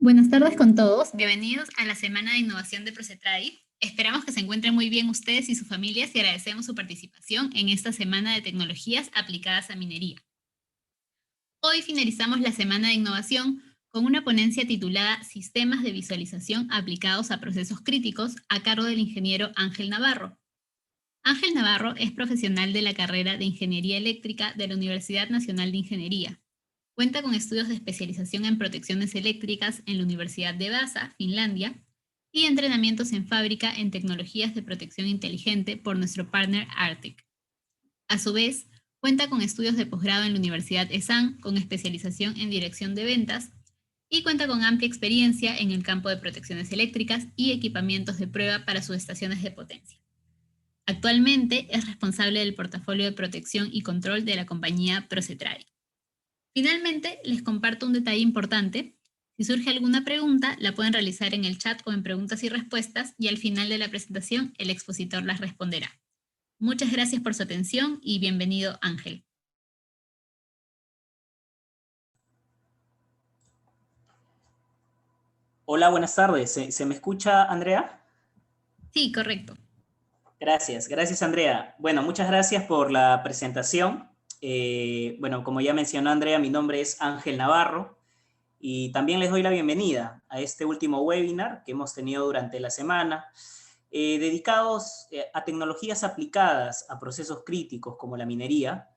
Buenas tardes con todos. Bienvenidos a la Semana de Innovación de Procetradi. Esperamos que se encuentren muy bien ustedes y sus familias y agradecemos su participación en esta Semana de Tecnologías aplicadas a minería. Hoy finalizamos la Semana de Innovación con una ponencia titulada Sistemas de visualización aplicados a procesos críticos a cargo del ingeniero Ángel Navarro. Ángel Navarro es profesional de la carrera de Ingeniería Eléctrica de la Universidad Nacional de Ingeniería. Cuenta con estudios de especialización en protecciones eléctricas en la Universidad de Vaasa, Finlandia, y entrenamientos en fábrica en tecnologías de protección inteligente por nuestro partner Arctic. A su vez, cuenta con estudios de posgrado en la Universidad ESAN con especialización en dirección de ventas y cuenta con amplia experiencia en el campo de protecciones eléctricas y equipamientos de prueba para subestaciones de potencia. Actualmente es responsable del portafolio de protección y control de la compañía Procetradi. Finalmente, les comparto un detalle importante. Si surge alguna pregunta, la pueden realizar en el chat o en preguntas y respuestas y al final de la presentación el expositor las responderá. Muchas gracias por su atención y bienvenido, Ángel. Hola, buenas tardes. ¿Se me escucha, Andrea? Sí, correcto. Gracias, Andrea. Bueno, muchas gracias por la presentación. Bueno, como ya mencionó Andrea, mi nombre es Ángel Navarro y también les doy la bienvenida a este último webinar que hemos tenido durante la semana, dedicados a tecnologías aplicadas a procesos críticos como la minería.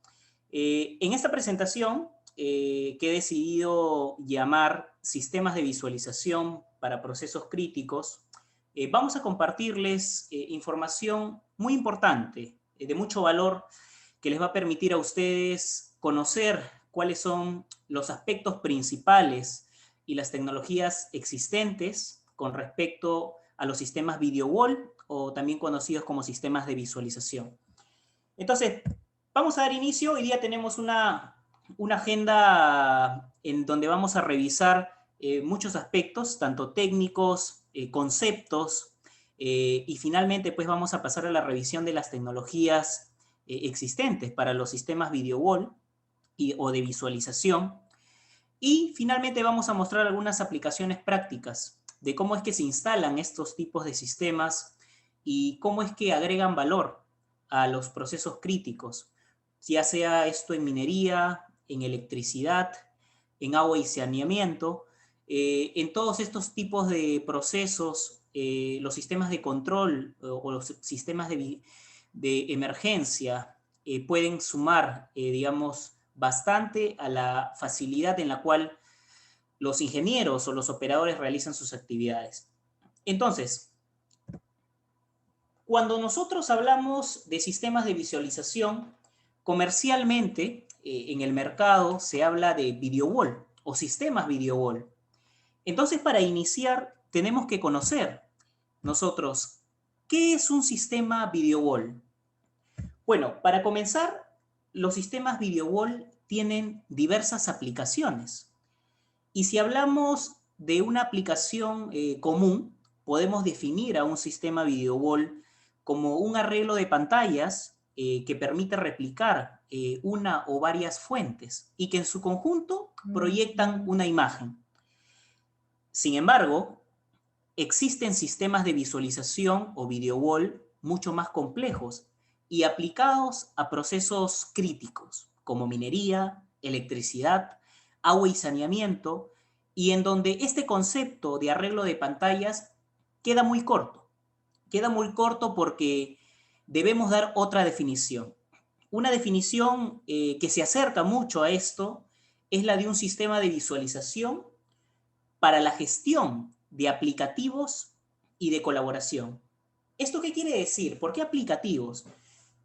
En esta presentación, que he decidido llamar Sistemas de Visualización para Procesos Críticos, vamos a compartirles información muy importante, de mucho valor, que les va a permitir a ustedes conocer cuáles son los aspectos principales y las tecnologías existentes con respecto a los sistemas video wall o también conocidos como sistemas de visualización. Entonces, vamos a dar inicio. Hoy día tenemos una agenda en donde vamos a revisar muchos aspectos, tanto técnicos, conceptos, y finalmente pues vamos a pasar a la revisión de las tecnologías existentes para los sistemas video wall o de visualización. Y finalmente vamos a mostrar algunas aplicaciones prácticas de cómo es que se instalan estos tipos de sistemas y cómo es que agregan valor a los procesos críticos, ya sea esto en minería, en electricidad, en agua y saneamiento. En todos estos tipos de procesos, los sistemas de control o los sistemas de emergencia pueden sumar, digamos, bastante a la facilidad en la cual los ingenieros o los operadores realizan sus actividades. Entonces, cuando nosotros hablamos de sistemas de visualización, comercialmente en el mercado se habla de video wall o sistemas video wall. Entonces, para iniciar, tenemos que conocer nosotros qué es un sistema video wall. Bueno, para comenzar, los sistemas video wall tienen diversas aplicaciones. Y si hablamos de una aplicación común, podemos definir a un sistema video wall como un arreglo de pantallas que permite replicar una o varias fuentes y que en su conjunto proyectan una imagen. Sin embargo, existen sistemas de visualización o video wall mucho más complejos y aplicados a procesos críticos como minería, electricidad, agua y saneamiento, y en donde este concepto de arreglo de pantallas queda muy corto. Queda muy corto porque debemos dar otra definición. Una definición que se acerca mucho a esto es la de un sistema de visualización para la gestión de aplicativos y de colaboración. ¿Esto qué quiere decir? ¿Por qué aplicativos?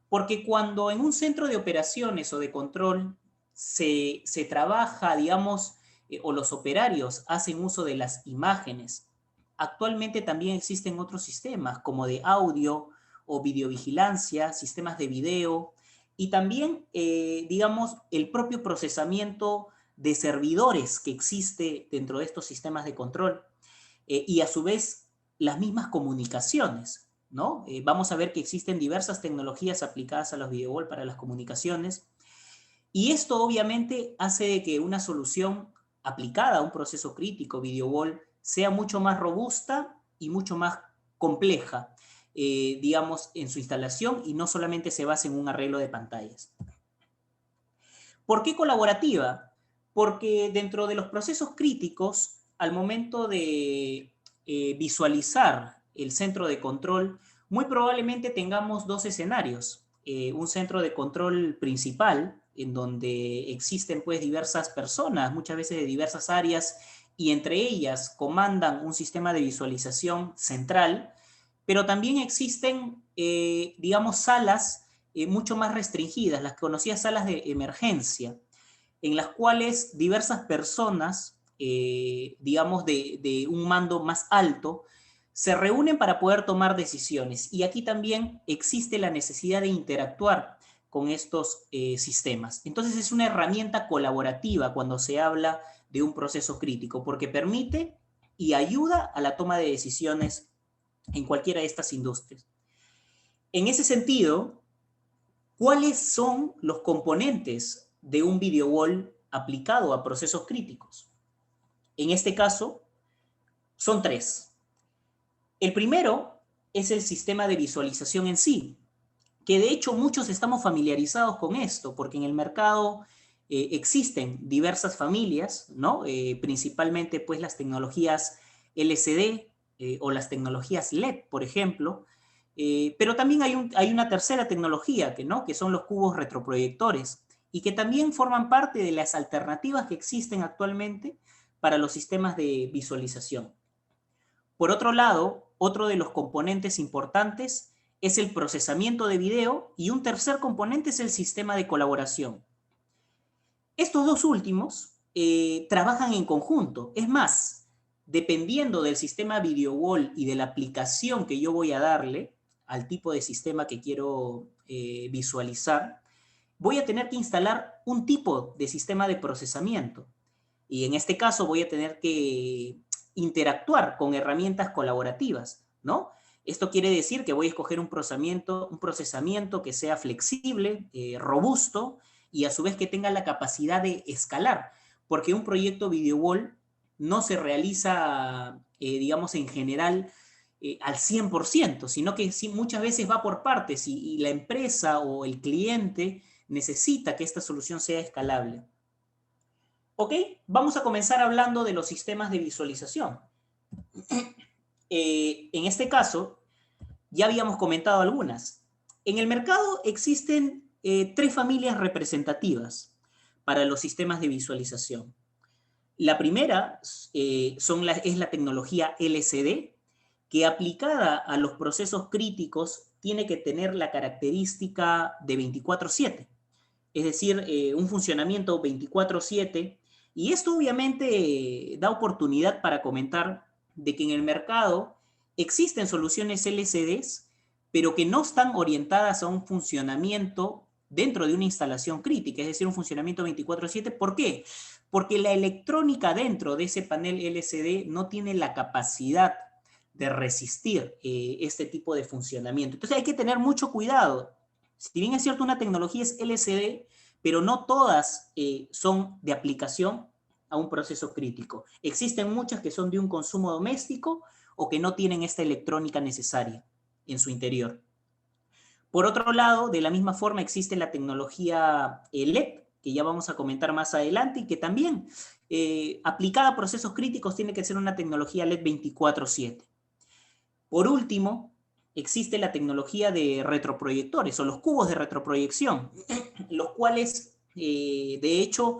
Porque cuando en un centro de operaciones o de control se trabaja, digamos, o los operarios hacen uso de las imágenes, actualmente también existen otros sistemas como de audio o videovigilancia, sistemas de video y también, digamos, el propio procesamiento de servidores que existe dentro de estos sistemas de control y a su vez las mismas comunicaciones, ¿no? Vamos a ver que existen diversas tecnologías aplicadas a los video wall para las comunicaciones y esto obviamente hace de que una solución aplicada a un proceso crítico video wall sea mucho más robusta y mucho más compleja, digamos, en su instalación y no solamente se basa en un arreglo de pantallas. ¿Por qué colaborativa? Porque dentro de los procesos críticos, al momento de visualizar el centro de control, muy probablemente tengamos dos escenarios. Un centro de control principal, en donde existen pues diversas personas, muchas veces de diversas áreas, y entre ellas comandan un sistema de visualización central, pero también existen, digamos, salas mucho más restringidas, las conocidas salas de emergencia, en las cuales diversas personas, digamos, de un mando más alto, se reúnen para poder tomar decisiones. Y aquí también existe la necesidad de interactuar con estos sistemas. Entonces es una herramienta colaborativa cuando se habla de un proceso crítico, porque permite y ayuda a la toma de decisiones en cualquiera de estas industrias. En ese sentido, ¿cuáles son los componentes de un video wall aplicado a procesos críticos? En este caso, son tres. El primero es el sistema de visualización en sí, que de hecho muchos estamos familiarizados con esto, porque en el mercado existen diversas familias, ¿no? Principalmente pues las tecnologías LCD o las tecnologías LED, por ejemplo, pero también hay una tercera tecnología, ¿no? Que son los cubos retroproyectores, y que también forman parte de las alternativas que existen actualmente para los sistemas de visualización. Por otro lado, otro de los componentes importantes es el procesamiento de video, y un tercer componente es el sistema de colaboración. Estos dos últimos trabajan en conjunto. Es más, dependiendo del sistema video wall y de la aplicación que yo voy a darle al tipo de sistema que quiero visualizar, voy a tener que instalar un tipo de sistema de procesamiento. Y en este caso voy a tener que interactuar con herramientas colaborativas, ¿no? Esto quiere decir que voy a escoger un procesamiento que sea flexible, robusto, y a su vez que tenga la capacidad de escalar, porque un proyecto video wall no se realiza, digamos, en general al 100%, sino que sí, muchas veces va por partes, y la empresa o el cliente necesita que esta solución sea escalable. Ok, vamos a comenzar hablando de los sistemas de visualización. En este caso, ya habíamos comentado algunas. En el mercado existen tres familias representativas para los sistemas de visualización. La primera es la tecnología LCD, que aplicada a los procesos críticos tiene que tener la característica de 24/7, es decir, un funcionamiento 24/7, y esto obviamente da oportunidad para comentar de que en el mercado existen soluciones LCDs, pero que no están orientadas a un funcionamiento dentro de una instalación crítica, es decir, un funcionamiento 24/7. ¿Por qué? Porque la electrónica dentro de ese panel LCD no tiene la capacidad de resistir este tipo de funcionamiento. Entonces hay que tener mucho cuidado. Si bien es cierto, una tecnología es LCD, pero no todas son de aplicación a un proceso crítico. Existen muchas que son de un consumo doméstico o que no tienen esta electrónica necesaria en su interior. Por otro lado, de la misma forma existe la tecnología LED, que ya vamos a comentar más adelante, y que también aplicada a procesos críticos tiene que ser una tecnología LED 24/7. Por último, existe la tecnología de retroproyectores o los cubos de retroproyección, los cuales, de hecho,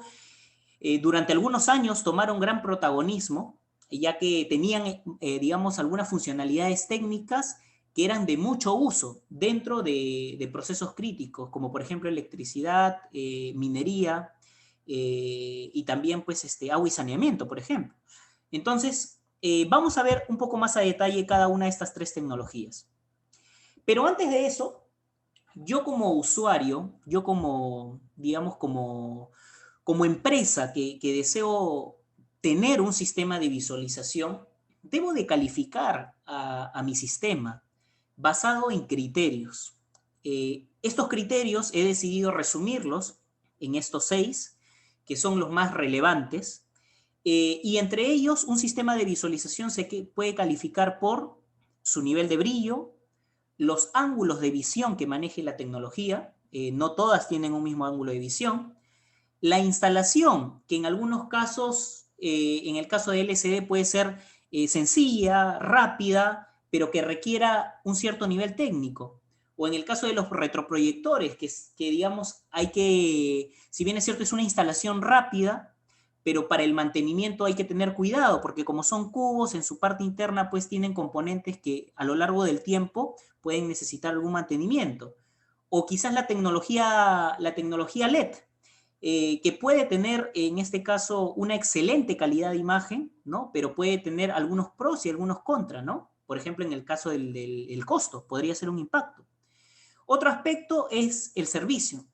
durante algunos años tomaron gran protagonismo, ya que tenían, digamos, algunas funcionalidades técnicas que eran de mucho uso dentro de procesos críticos, como por ejemplo electricidad, minería, y también pues, agua y saneamiento, por ejemplo. Entonces, vamos a ver un poco más a detalle cada una de estas tres tecnologías. Pero antes de eso, yo como usuario, yo como, digamos, como empresa que deseo tener un sistema de visualización, debo de calificar a mi sistema basado en criterios. Estos criterios he decidido resumirlos en estos 6, que son los más relevantes. Y entre ellos, un sistema de visualización puede calificar por su nivel de brillo, los ángulos de visión que maneje la tecnología, no todas tienen un mismo ángulo de visión, la instalación, que en algunos casos, en el caso de LCD puede ser sencilla, rápida, pero que requiera un cierto nivel técnico. O en el caso de los retroproyectores, que digamos, si bien es cierto, es una instalación rápida, pero para el mantenimiento hay que tener cuidado, porque como son cubos, en su parte interna pues tienen componentes que a lo largo del tiempo pueden necesitar algún mantenimiento. O quizás la tecnología LED, que puede tener en este caso una excelente calidad de imagen, ¿no? Pero puede tener algunos pros y algunos contras, ¿no? Por ejemplo, en el caso del costo, podría ser un impacto. Otro aspecto es el servicio.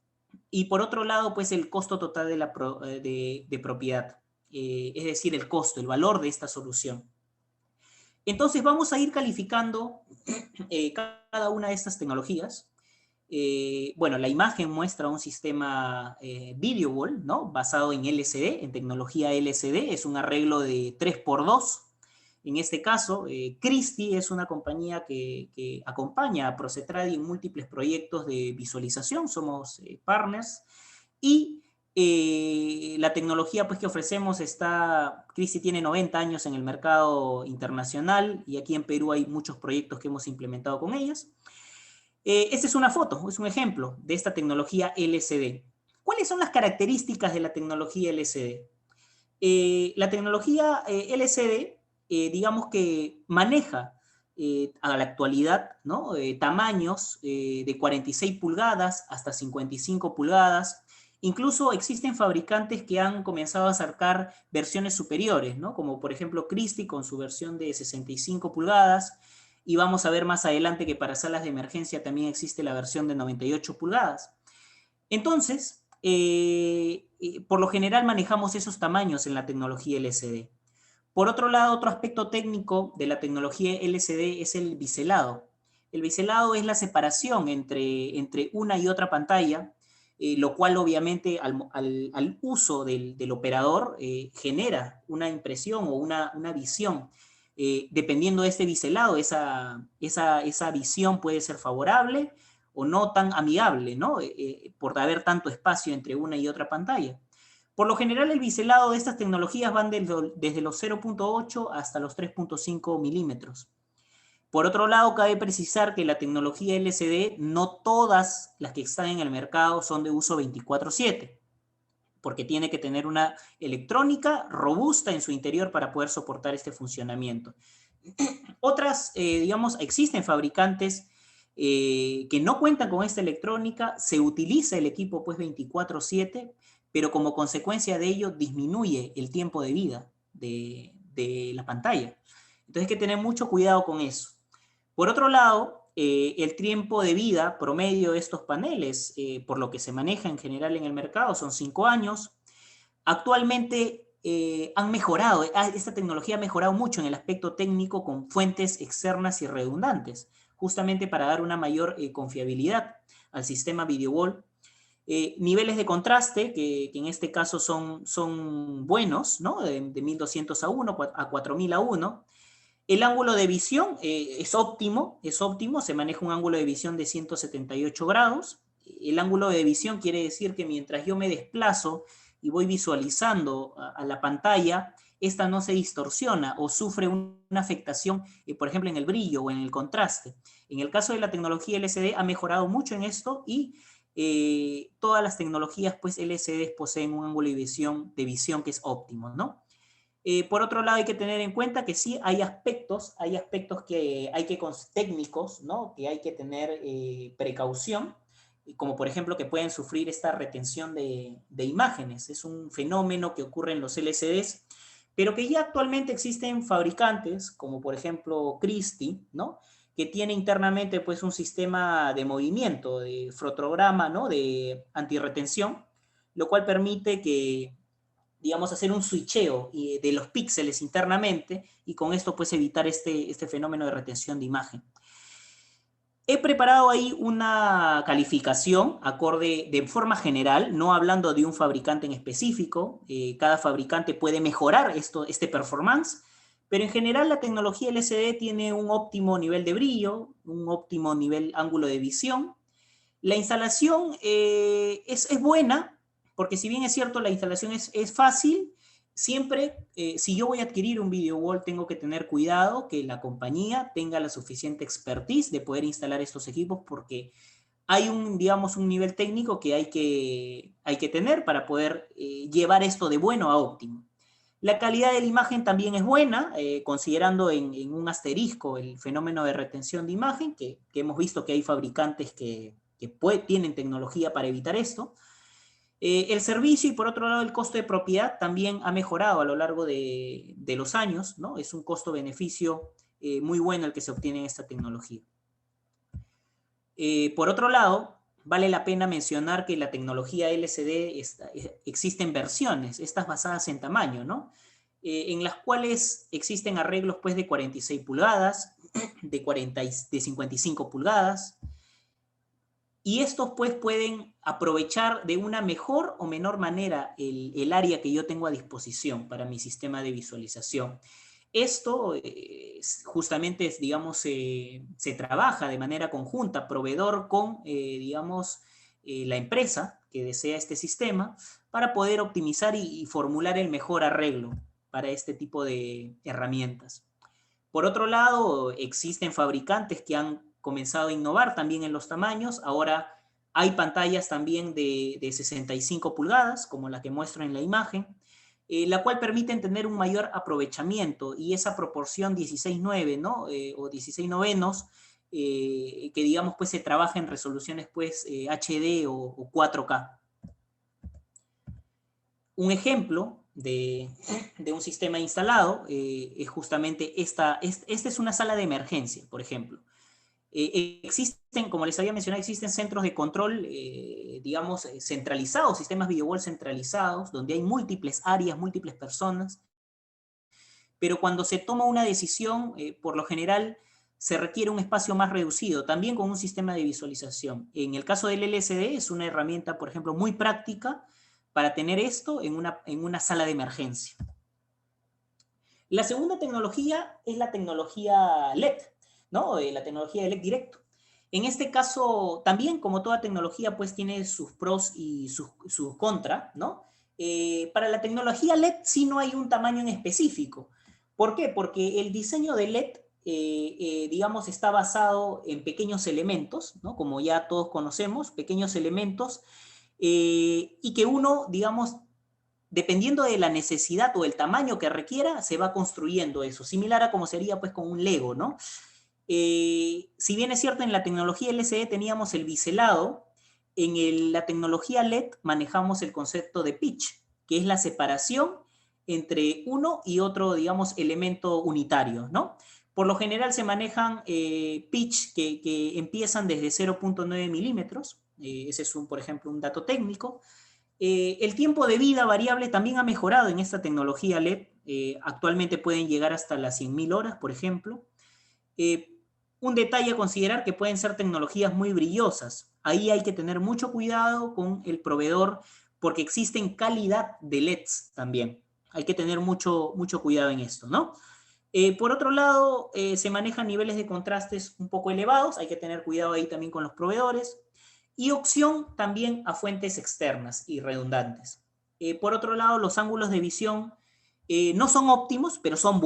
Y por otro lado, pues el costo total de propiedad, es decir, el costo, el valor de esta solución. Entonces vamos a ir calificando cada una de estas tecnologías. Bueno, la imagen muestra un sistema video wall, ¿no? Basado en LCD, en tecnología LCD, es un arreglo de 3x2. En este caso, Christie es una compañía que acompaña a Procetradi en múltiples proyectos de visualización, somos partners, y la tecnología pues, que ofrecemos Christie tiene 90 años en el mercado internacional, y aquí en Perú hay muchos proyectos que hemos implementado con ellas. Esta es una foto, es un ejemplo de esta tecnología LCD. ¿Cuáles son las características de la tecnología LCD? La tecnología LCD, digamos que maneja a la actualidad, ¿no? Tamaños de 46 pulgadas hasta 55 pulgadas. Incluso existen fabricantes que han comenzado a sacar versiones superiores, ¿no? Como por ejemplo Christie con su versión de 65 pulgadas. Y vamos a ver más adelante que para salas de emergencia también existe la versión de 98 pulgadas. Entonces, por lo general manejamos esos tamaños en la tecnología LCD. Por otro lado, otro aspecto técnico de la tecnología LCD es el biselado. El biselado es la separación entre una y otra pantalla, lo cual obviamente al uso del operador genera una impresión o una visión. Dependiendo de este biselado, esa visión puede ser favorable o no tan amigable, ¿no? Por haber tanto espacio entre una y otra pantalla. Por lo general, el biselado de estas tecnologías van desde los 0.8 hasta los 3.5 milímetros. Por otro lado, cabe precisar que la tecnología LCD, no todas las que están en el mercado son de uso 24/7, porque tiene que tener una electrónica robusta en su interior para poder soportar este funcionamiento. Otras, digamos, existen fabricantes que no cuentan con esta electrónica, se utiliza el equipo pues 24/7, pero como consecuencia de ello disminuye el tiempo de vida de la pantalla. Entonces hay que tener mucho cuidado con eso. Por otro lado, el tiempo de vida promedio de estos paneles, por lo que se maneja en general en el mercado, son 5 años. Actualmente han mejorado, esta tecnología ha mejorado mucho en el aspecto técnico con fuentes externas y redundantes, justamente para dar una mayor confiabilidad al sistema video wall. Niveles de contraste, que en este caso son buenos, ¿no? De 1200 a 1 a 4000 a 1. El ángulo de visión es óptimo, se maneja un ángulo de visión de 178 grados. El ángulo de visión quiere decir que mientras yo me desplazo y voy visualizando a la pantalla, esta no se distorsiona o sufre una afectación, por ejemplo, en el brillo o en el contraste. En el caso de la tecnología LCD ha mejorado mucho en esto, y todas las tecnologías pues, LCD poseen un ángulo de visión que es óptimo, ¿no? Por otro lado, hay que tener en cuenta que sí hay aspectos que técnicos, ¿no? Que hay que tener precaución, como por ejemplo que pueden sufrir esta retención de imágenes. Es un fenómeno que ocurre en los LCDs, pero que ya actualmente existen fabricantes, como por ejemplo Christie, ¿no? Que tiene internamente pues, un sistema de movimiento, de fotograma, ¿no? De antirretención, lo cual permite que digamos, hacer un switcheo de los píxeles internamente, y con esto pues evitar este fenómeno de retención de imagen. He preparado ahí una calificación acorde de forma general, no hablando de un fabricante en específico. Cada fabricante puede mejorar este performance, pero en general la tecnología LCD tiene un óptimo nivel de brillo, un óptimo nivel ángulo de visión. La instalación es buena, porque si bien es cierto, la instalación es fácil, siempre, si yo voy a adquirir un video wall, tengo que tener cuidado que la compañía tenga la suficiente expertise de poder instalar estos equipos, porque hay digamos, un nivel técnico que hay que tener para poder llevar esto de bueno a óptimo. La calidad de la imagen también es buena, considerando en un asterisco el fenómeno de retención de imagen, que hemos visto que hay fabricantes que tienen tecnología para evitar esto. El servicio y por otro lado el costo de propiedad también ha mejorado a lo largo de los años, ¿no? Es un costo-beneficio muy bueno el que se obtiene en esta tecnología. Por otro lado, vale la pena mencionar que la tecnología LCD existen versiones, estas basadas en tamaño, ¿no? En las cuales existen arreglos pues, de 46 pulgadas, de 55 pulgadas, y estos pues pueden aprovechar de una mejor o menor manera el área que yo tengo a disposición para mi sistema de visualización. Esto justamente, digamos, se trabaja de manera conjunta, proveedor con, digamos, la empresa que desea este sistema para poder optimizar y formular el mejor arreglo para este tipo de herramientas. Por otro lado, existen fabricantes que han comenzado a innovar también en los tamaños. Ahora hay pantallas también de 65 pulgadas, como la que muestro en la imagen, la cual permiten tener un mayor aprovechamiento y esa proporción 16:9, ¿no? O 16 novenos, que digamos pues se trabaja en resoluciones pues HD o 4K. Un ejemplo de un sistema instalado es justamente esta es una sala de emergencia, por ejemplo. Existen, como les había mencionado, existen centros de control, digamos, centralizados, sistemas video wall centralizados, donde hay múltiples áreas, múltiples personas, pero cuando se toma una decisión, por lo general, se requiere un espacio más reducido, también con un sistema de visualización. En el caso del LCD es una herramienta, por ejemplo, muy práctica para tener esto en una sala de emergencia. La segunda tecnología es la tecnología LED, ¿no? La tecnología de LED directo. En este caso, también como toda tecnología, pues tiene sus pros y sus contras, ¿no? Para la tecnología LED sí no hay un tamaño en específico. ¿Por qué? Porque el diseño de LED, digamos, está basado en pequeños elementos, ¿no? Como ya todos conocemos, pequeños elementos, y que uno, digamos, dependiendo de la necesidad o el tamaño que requiera, se va construyendo eso, similar a como sería pues con un Lego, ¿no? Si bien es cierto, en la tecnología LCD teníamos el biselado, la tecnología LED manejamos el concepto de pitch, que es la separación entre uno y otro, digamos, elemento unitario, ¿no? Por lo general se manejan pitch que empiezan desde 0.9 milímetros, ese es, por ejemplo, un dato técnico. El tiempo de vida variable también ha mejorado en esta tecnología LED. Actualmente pueden llegar hasta las 100.000 horas, por ejemplo. Un detalle a considerar que pueden ser tecnologías muy brillosas. Ahí hay que tener mucho cuidado con el proveedor porque existen calidad de LEDs también. Hay que tener mucho cuidado en esto, ¿no? Por otro lado, se manejan niveles de contrastes un poco elevados. Hay que tener cuidado ahí también con los proveedores. Y opción también a fuentes externas y redundantes. Por otro lado, los ángulos de visión no son óptimos, pero son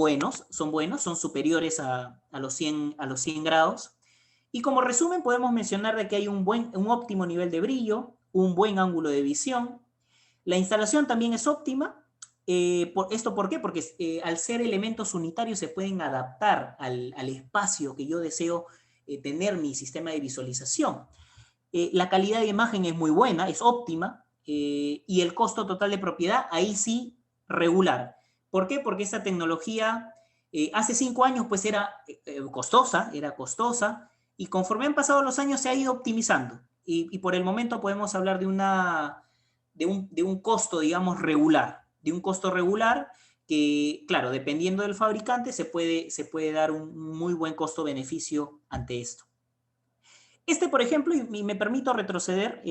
superiores a los 100 grados. Y como resumen, podemos mencionar de que hay un óptimo nivel de brillo, un buen ángulo de visión. La instalación también es óptima. ¿Esto por qué? Porque al ser elementos unitarios se pueden adaptar al espacio que yo deseo tener mi sistema de visualización. La calidad de imagen es muy buena, es óptima, y el costo total de propiedad, ahí sí, regular. ¿Por qué? Porque esta tecnología hace 5 años pues era costosa, y conforme han pasado los años se ha ido optimizando. Y por el momento podemos hablar de un costo, digamos, regular, de un costo regular que, claro, dependiendo del fabricante, se puede dar un muy buen costo-beneficio ante esto. Este, por ejemplo, y me permito retroceder,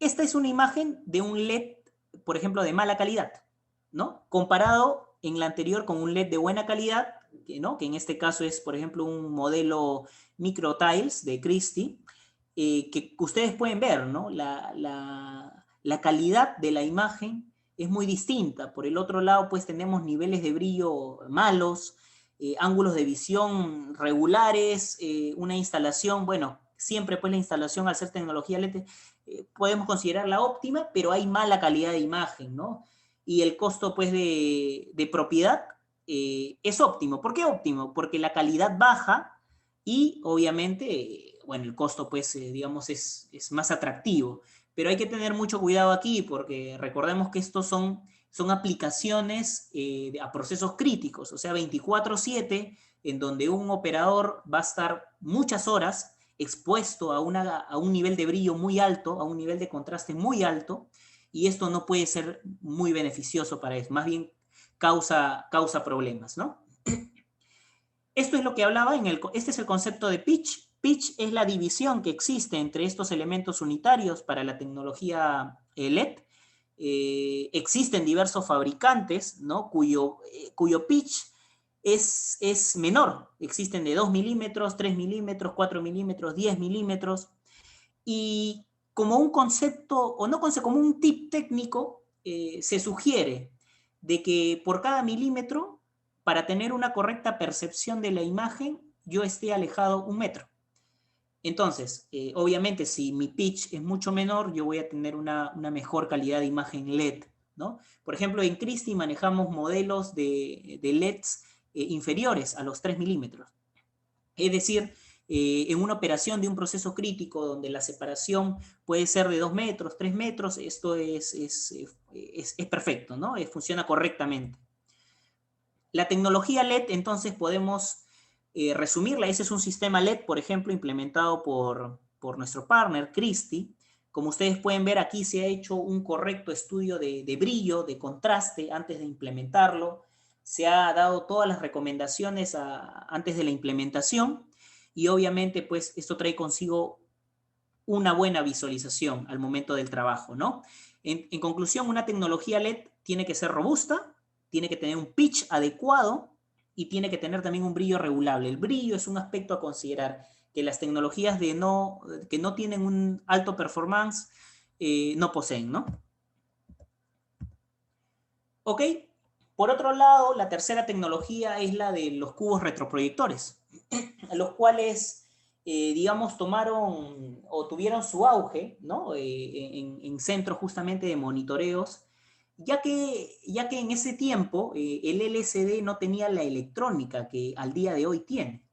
esta es una imagen de un LED, por ejemplo, de mala calidad, ¿no? Comparado en la anterior con un LED de buena calidad, ¿no? Que en este caso es, por ejemplo, un modelo MicroTiles de Christie, que ustedes pueden ver, ¿no? La calidad de la imagen es muy distinta. Por el otro lado, pues tenemos niveles de brillo malos, ángulos de visión regulares, una instalación, bueno, siempre pues la instalación al ser tecnología LED podemos considerarla óptima, pero hay mala calidad de imagen, ¿no? Y el costo pues de propiedad es óptimo. ¿Por qué óptimo? Porque la calidad baja y obviamente, bueno, el costo pues digamos es más atractivo. Pero hay que tener mucho cuidado aquí porque recordemos que estos son aplicaciones a procesos críticos, o sea, 24/7, en donde un operador va a estar muchas horas expuesto a un nivel de brillo muy alto, a un nivel de contraste muy alto, y esto no puede ser muy beneficioso para eso, más bien causa problemas, ¿no? Esto es lo que hablaba este es el concepto de pitch. Pitch es la división que existe entre estos elementos unitarios para la tecnología LED. Existen diversos fabricantes, ¿no? cuyo pitch es menor. Existen de 2 milímetros, 3 milímetros, 4 milímetros, 10 milímetros. Y como un concepto, o no concepto, como un tip técnico, se sugiere de que por cada milímetro, para tener una correcta percepción de la imagen, yo esté alejado 1 metro. Entonces, obviamente, si mi pitch es mucho menor, yo voy a tener una mejor calidad de imagen LED, ¿no? Por ejemplo, en Christie manejamos modelos de LEDs inferiores a los 3 milímetros. Es decir, en una operación de un proceso crítico donde la separación puede ser de 2 metros, 3 metros, esto es perfecto, ¿no? Funciona correctamente. La tecnología LED, entonces, podemos resumirla. Ese es un sistema LED, por ejemplo, implementado por nuestro partner, Christie. Como ustedes pueden ver, aquí se ha hecho un correcto estudio de brillo, de contraste, antes de implementarlo. Se ha dado todas las recomendaciones antes de la implementación y obviamente, pues, esto trae consigo una buena visualización al momento del trabajo, ¿no? En conclusión, una tecnología LED tiene que ser robusta, tiene que tener un pitch adecuado y tiene que tener también un brillo regulable. El brillo es un aspecto a considerar que las tecnologías que no tienen un alto performance no poseen, ¿no? Ok, por otro lado, la tercera tecnología es la de los cubos retroproyectores, los cuales, digamos, tomaron o tuvieron su auge, ¿no? En centros justamente de monitoreos, ya que en ese tiempo el LCD no tenía la electrónica que al día de hoy tiene,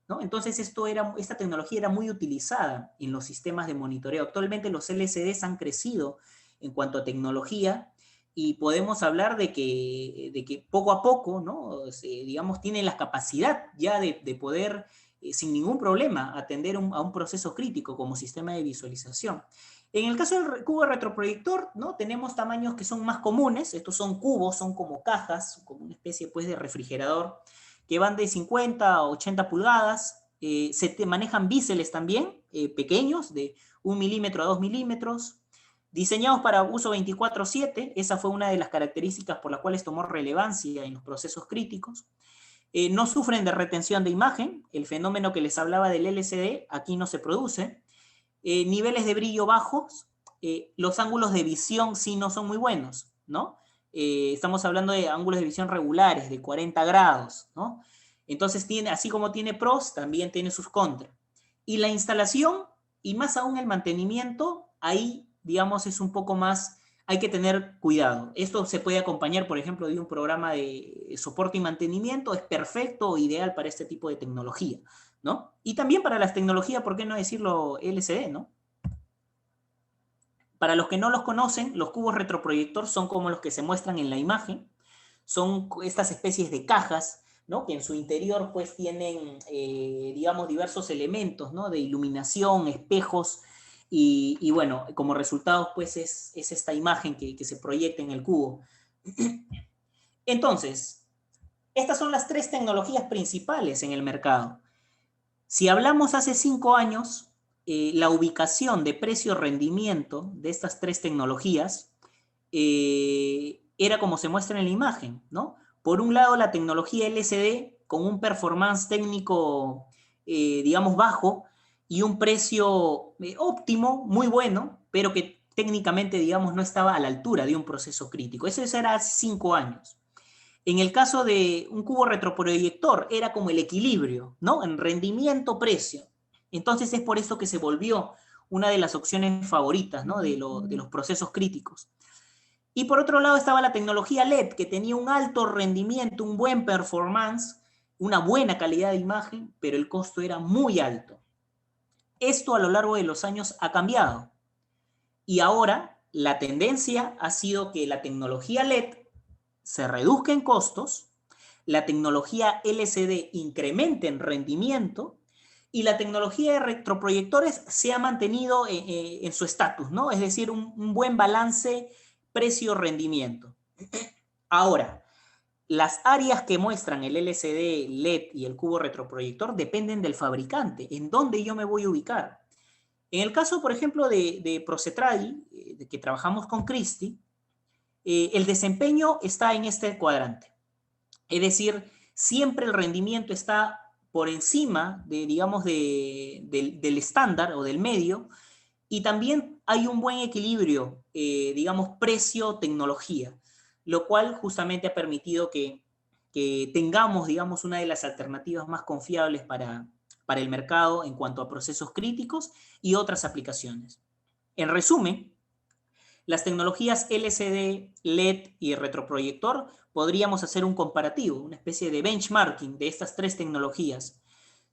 ¿no? Entonces esta tecnología era muy utilizada en los sistemas de monitoreo. Actualmente los LCDs han crecido en cuanto a tecnología y podemos hablar de que poco a poco, ¿no? Digamos, tienen la capacidad ya de poder, sin ningún problema, atender a un proceso crítico como sistema de visualización. En el caso del cubo retroproyector, ¿no? Tenemos tamaños que son más comunes. Estos son cubos, son como cajas, como una especie pues, de refrigerador, que van de 50 a 80 pulgadas. Manejan biseles también, pequeños, de 1 milímetro a 2 milímetros. Diseñados para uso 24/7, esa fue una de las características por las cuales tomó relevancia en los procesos críticos. No sufren de retención de imagen, el fenómeno que les hablaba del LCD aquí no se produce. Niveles de brillo bajos, los ángulos de visión sí no son muy buenos, ¿no? Estamos hablando de ángulos de visión regulares, de 40 grados, ¿no? Entonces, así como tiene pros, también tiene sus contras. Y la instalación, y más aún el mantenimiento, ahí, digamos, es un poco más, hay que tener cuidado. Esto se puede acompañar, por ejemplo, de un programa de soporte y mantenimiento, es perfecto o ideal para este tipo de tecnología, ¿no? Y también para las tecnologías, ¿por qué no decirlo LCD, ¿no? Para los que no los conocen, los cubos retroproyector son como los que se muestran en la imagen. Son estas especies de cajas, ¿no? Que en su interior pues tienen, digamos, diversos elementos, ¿no? De iluminación, espejos, y bueno, como resultado pues es esta imagen que se proyecta en el cubo. Entonces, estas son las tres tecnologías principales en el mercado. Si hablamos hace 5 años, la ubicación de precio-rendimiento de estas tres tecnologías era como se muestra en la imagen, ¿no? Por un lado, la tecnología LCD con un performance técnico, digamos, bajo y un precio óptimo, muy bueno, pero que técnicamente, digamos, no estaba a la altura de un proceso crítico. Eso era hace 5 años. En el caso de un cubo retroproyector, era como el equilibrio, ¿no? En rendimiento-precio. Entonces es por eso que se volvió una de las opciones favoritas, ¿no? De los procesos críticos. Y por otro lado estaba la tecnología LED, que tenía un alto rendimiento, un buen performance, una buena calidad de imagen, pero el costo era muy alto. Esto a lo largo de los años ha cambiado. Y ahora la tendencia ha sido que la tecnología LED se reduzca en costos, la tecnología LCD incremente en rendimiento y la tecnología de retroproyectores se ha mantenido en su estatus, ¿no? Es decir, un buen balance precio-rendimiento. Ahora, las áreas que muestran el LCD, LED y el cubo retroproyector dependen del fabricante, en dónde yo me voy a ubicar. En el caso, por ejemplo, de Procetradi, de que trabajamos con Christie, el desempeño está en este cuadrante. Es decir, siempre el rendimiento está por encima de, digamos, del estándar o del medio, y también hay un buen equilibrio, digamos, precio-tecnología, lo cual justamente ha permitido que tengamos, digamos, una de las alternativas más confiables para el mercado en cuanto a procesos críticos y otras aplicaciones. En resumen, las tecnologías LCD, LED y retroproyector, podríamos hacer un comparativo, una especie de benchmarking de estas tres tecnologías,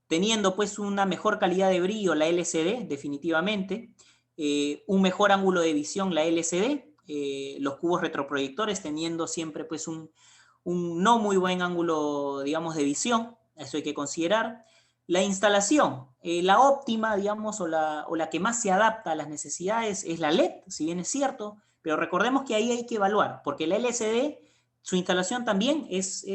teniendo pues una mejor calidad de brillo la LCD, definitivamente, un mejor ángulo de visión la LCD, los cubos retroproyectores teniendo siempre pues un no muy buen ángulo, digamos, de visión, eso hay que considerar. La instalación, la óptima, digamos, o la que más se adapta a las necesidades es la LED, si bien es cierto, pero recordemos que ahí hay que evaluar, porque la LCD, su instalación también es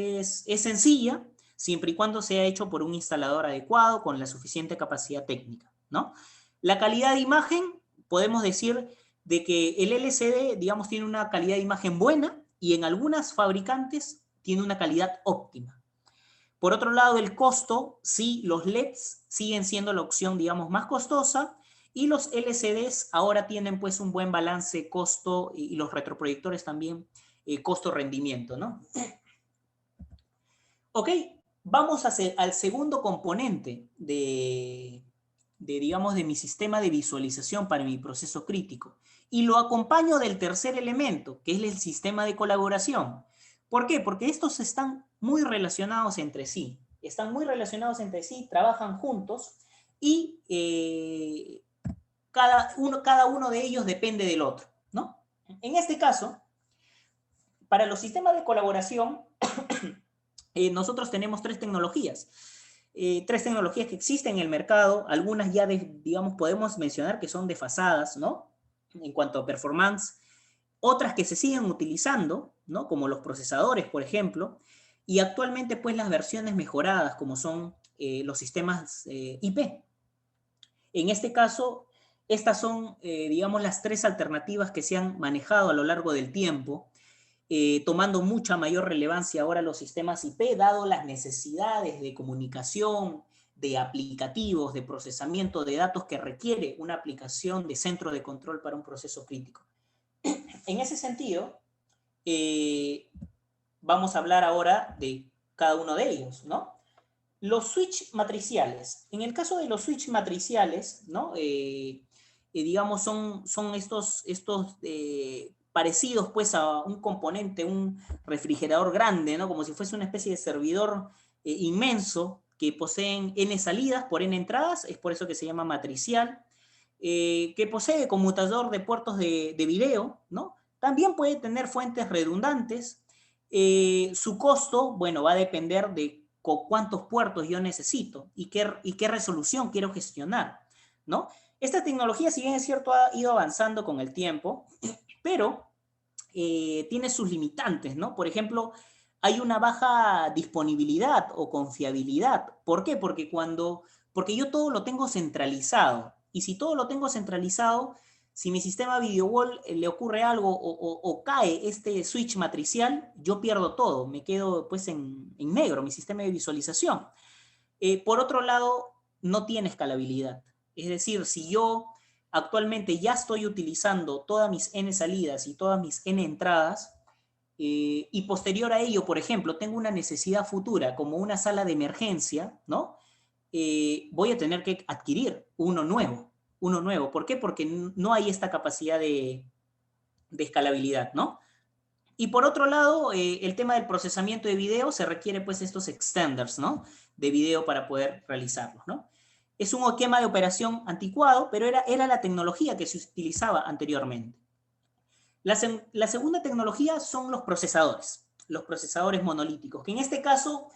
sencilla, siempre y cuando sea hecho por un instalador adecuado, con la suficiente capacidad técnica, ¿no? La calidad de imagen, podemos decir de que el LCD, digamos, tiene una calidad de imagen buena y en algunas fabricantes tiene una calidad óptima. Por otro lado, el costo, sí, los LEDs siguen siendo la opción, digamos, más costosa y los LCDs ahora tienen pues un buen balance costo y los retroproyectores también costo-rendimiento, ¿no? Ok, vamos al segundo componente digamos, de mi sistema de visualización para mi proceso crítico. Y lo acompaño del tercer elemento, que es el sistema de colaboración. ¿Por qué? Porque estos están muy relacionados entre sí. Están muy relacionados entre sí, trabajan juntos y cada uno de ellos depende del otro, ¿no? En este caso, para los sistemas de colaboración, nosotros tenemos tres tecnologías que existen en el mercado, algunas ya, digamos, podemos mencionar que son desfasadas, ¿no? En cuanto a performance, otras que se siguen utilizando, ¿no? Como los procesadores, por ejemplo, y actualmente, pues, las versiones mejoradas, como son los sistemas IP. En este caso, estas son, digamos, las tres alternativas que se han manejado a lo largo del tiempo, tomando mucha mayor relevancia ahora los sistemas IP, dado las necesidades de comunicación, de aplicativos, de procesamiento de datos que requiere una aplicación de centro de control para un proceso crítico. En ese sentido, vamos a hablar ahora de cada uno de ellos, ¿no? Los switch matriciales. En el caso de los switch matriciales, ¿no? Digamos, son estos parecidos pues a un componente, un refrigerador grande, ¿no? Como si fuese una especie de servidor inmenso que poseen n salidas por n entradas, es por eso que se llama matricial, que posee conmutador de puertos de video, ¿no? También puede tener fuentes redundantes. Su costo, bueno, va a depender de cuántos puertos yo necesito y qué resolución quiero gestionar, ¿no? Esta tecnología, si bien es cierto, ha ido avanzando con el tiempo, pero tiene sus limitantes, ¿no? Por ejemplo, hay una baja disponibilidad o confiabilidad. ¿Por qué? Porque yo todo lo tengo centralizado Y si todo lo tengo centralizado, si mi sistema video wall le ocurre algo o cae este switch matricial, yo pierdo todo, me quedo pues en negro, mi sistema de visualización. Por otro lado, no tiene escalabilidad. Es decir, si yo actualmente ya estoy utilizando todas mis N salidas y todas mis N entradas, y posterior a ello, por ejemplo, tengo una necesidad futura como una sala de emergencia, ¿no? Voy a tener que adquirir uno nuevo. Uno nuevo. ¿Por qué? Porque no hay esta capacidad de escalabilidad, ¿no? Y por otro lado, el tema del procesamiento de video se requiere pues estos extenders, ¿no? De video para poder realizarlos, ¿no? Es un esquema de operación anticuado, pero era la tecnología que se utilizaba anteriormente. La segunda tecnología son los procesadores monolíticos, que en este caso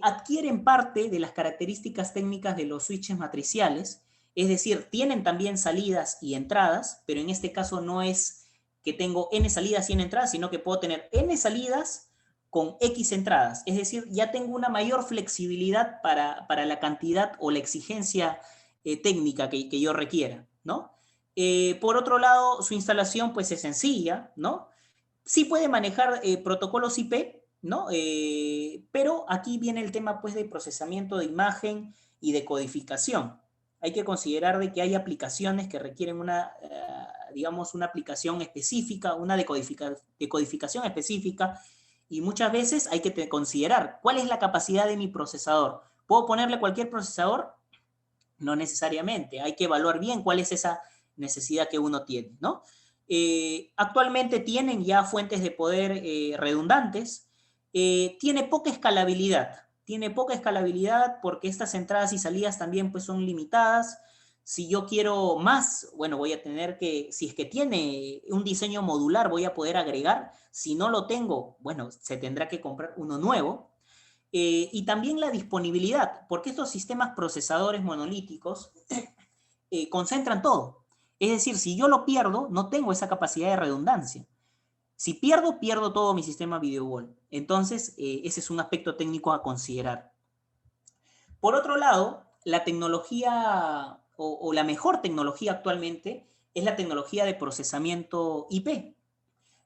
adquieren parte de las características técnicas de los switches matriciales, es decir, tienen también salidas y entradas, pero en este caso no es que tengo N salidas y N entradas, sino que puedo tener N salidas con X entradas, es decir, ya tengo una mayor flexibilidad para la cantidad o la exigencia técnica que yo requiera, ¿no? Por otro lado, su instalación pues es sencilla, ¿no? Sí puede manejar protocolos IP, ¿no? Pero aquí viene el tema pues de procesamiento de imagen y de codificación. Hay que considerar de que hay aplicaciones que requieren digamos, una aplicación específica, una decodificación específica, y muchas veces hay que considerar cuál es la capacidad de mi procesador. ¿Puedo ponerle cualquier procesador? No necesariamente. Hay que evaluar bien cuál es esa necesidad que uno tiene, ¿no? Actualmente tienen ya fuentes de poder redundantes. Tiene poca escalabilidad porque estas entradas y salidas también pues son limitadas. Si yo quiero más, bueno, voy a tener que, si es que tiene un diseño modular, voy a poder agregar. Si no lo tengo, bueno, se tendrá que comprar uno nuevo. Y también la disponibilidad, porque estos sistemas procesadores monolíticos concentran todo. Es decir, si yo lo pierdo, no tengo esa capacidad de redundancia. Si pierdo, pierdo todo mi sistema video wall. Entonces, ese es un aspecto técnico a considerar. Por otro lado, la tecnología o la mejor tecnología actualmente es la tecnología de procesamiento IP,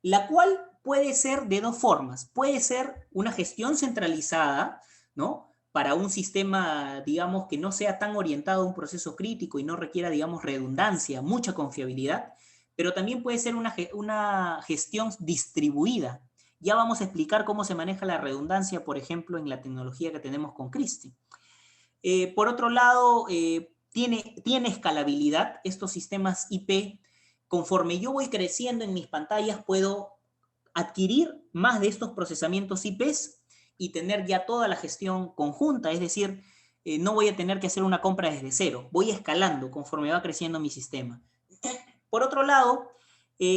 la cual puede ser de dos formas. Puede ser una gestión centralizada, ¿no? Para un sistema, digamos, que no sea tan orientado a un proceso crítico y no requiera, digamos, redundancia, mucha confiabilidad, pero también puede ser una gestión distribuida. Ya vamos a explicar cómo se maneja la redundancia, por ejemplo, en la tecnología que tenemos con Christie. Por otro lado, tiene escalabilidad. Estos sistemas IP, conforme yo voy creciendo en mis pantallas, puedo adquirir más de estos procesamientos IPs y tener ya toda la gestión conjunta, es decir, no voy a tener que hacer una compra desde cero, voy escalando conforme va creciendo mi sistema. Por otro lado,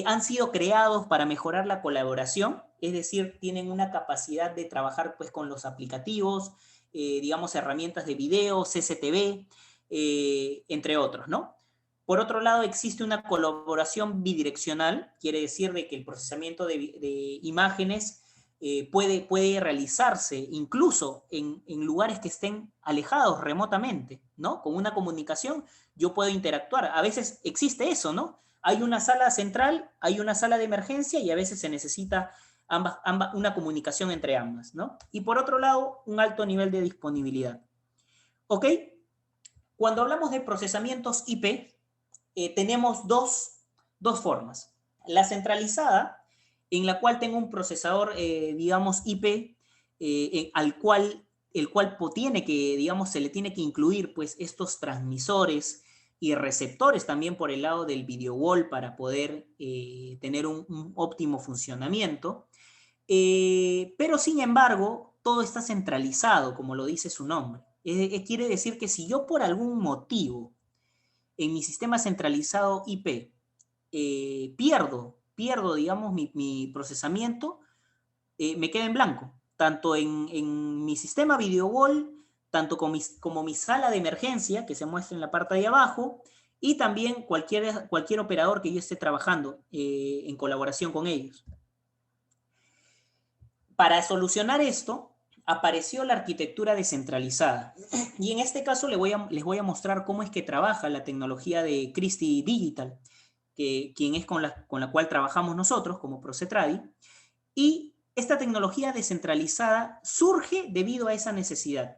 han sido creados para mejorar la colaboración, es decir, tienen una capacidad de trabajar pues, con los aplicativos, digamos, herramientas de video, CCTV, entre otros, ¿no? Por otro lado, existe una colaboración bidireccional, quiere decir de que el procesamiento de imágenes puede realizarse incluso en lugares que estén alejados remotamente, ¿no? Con una comunicación yo puedo interactuar. A veces existe eso, ¿no? Hay una sala central, hay una sala de emergencia y a veces se necesita una comunicación entre ambas, ¿no? Y por otro lado, un alto nivel de disponibilidad. ¿Ok? Cuando hablamos de procesamientos IP, tenemos dos formas. La centralizada, en la cual tengo un procesador, digamos, IP, el cual tiene que, digamos, se le tiene que incluir pues estos transmisores y receptores también por el lado del video wall para poder tener un óptimo funcionamiento. Pero sin embargo, todo está centralizado, como lo dice su nombre. Quiere decir que si yo por algún motivo en mi sistema centralizado IP pierdo, digamos, mi procesamiento, me queda en blanco, tanto en mi sistema video wall, tanto como mi sala de emergencia, que se muestra en la parte de abajo, y también cualquier operador que yo esté trabajando en colaboración con ellos. Para solucionar esto, apareció la arquitectura descentralizada. Y en este caso les voy a mostrar cómo es que trabaja la tecnología de Christie Digital, quien es con la cual trabajamos nosotros como Procetradi. Y esta tecnología descentralizada surge debido a esa necesidad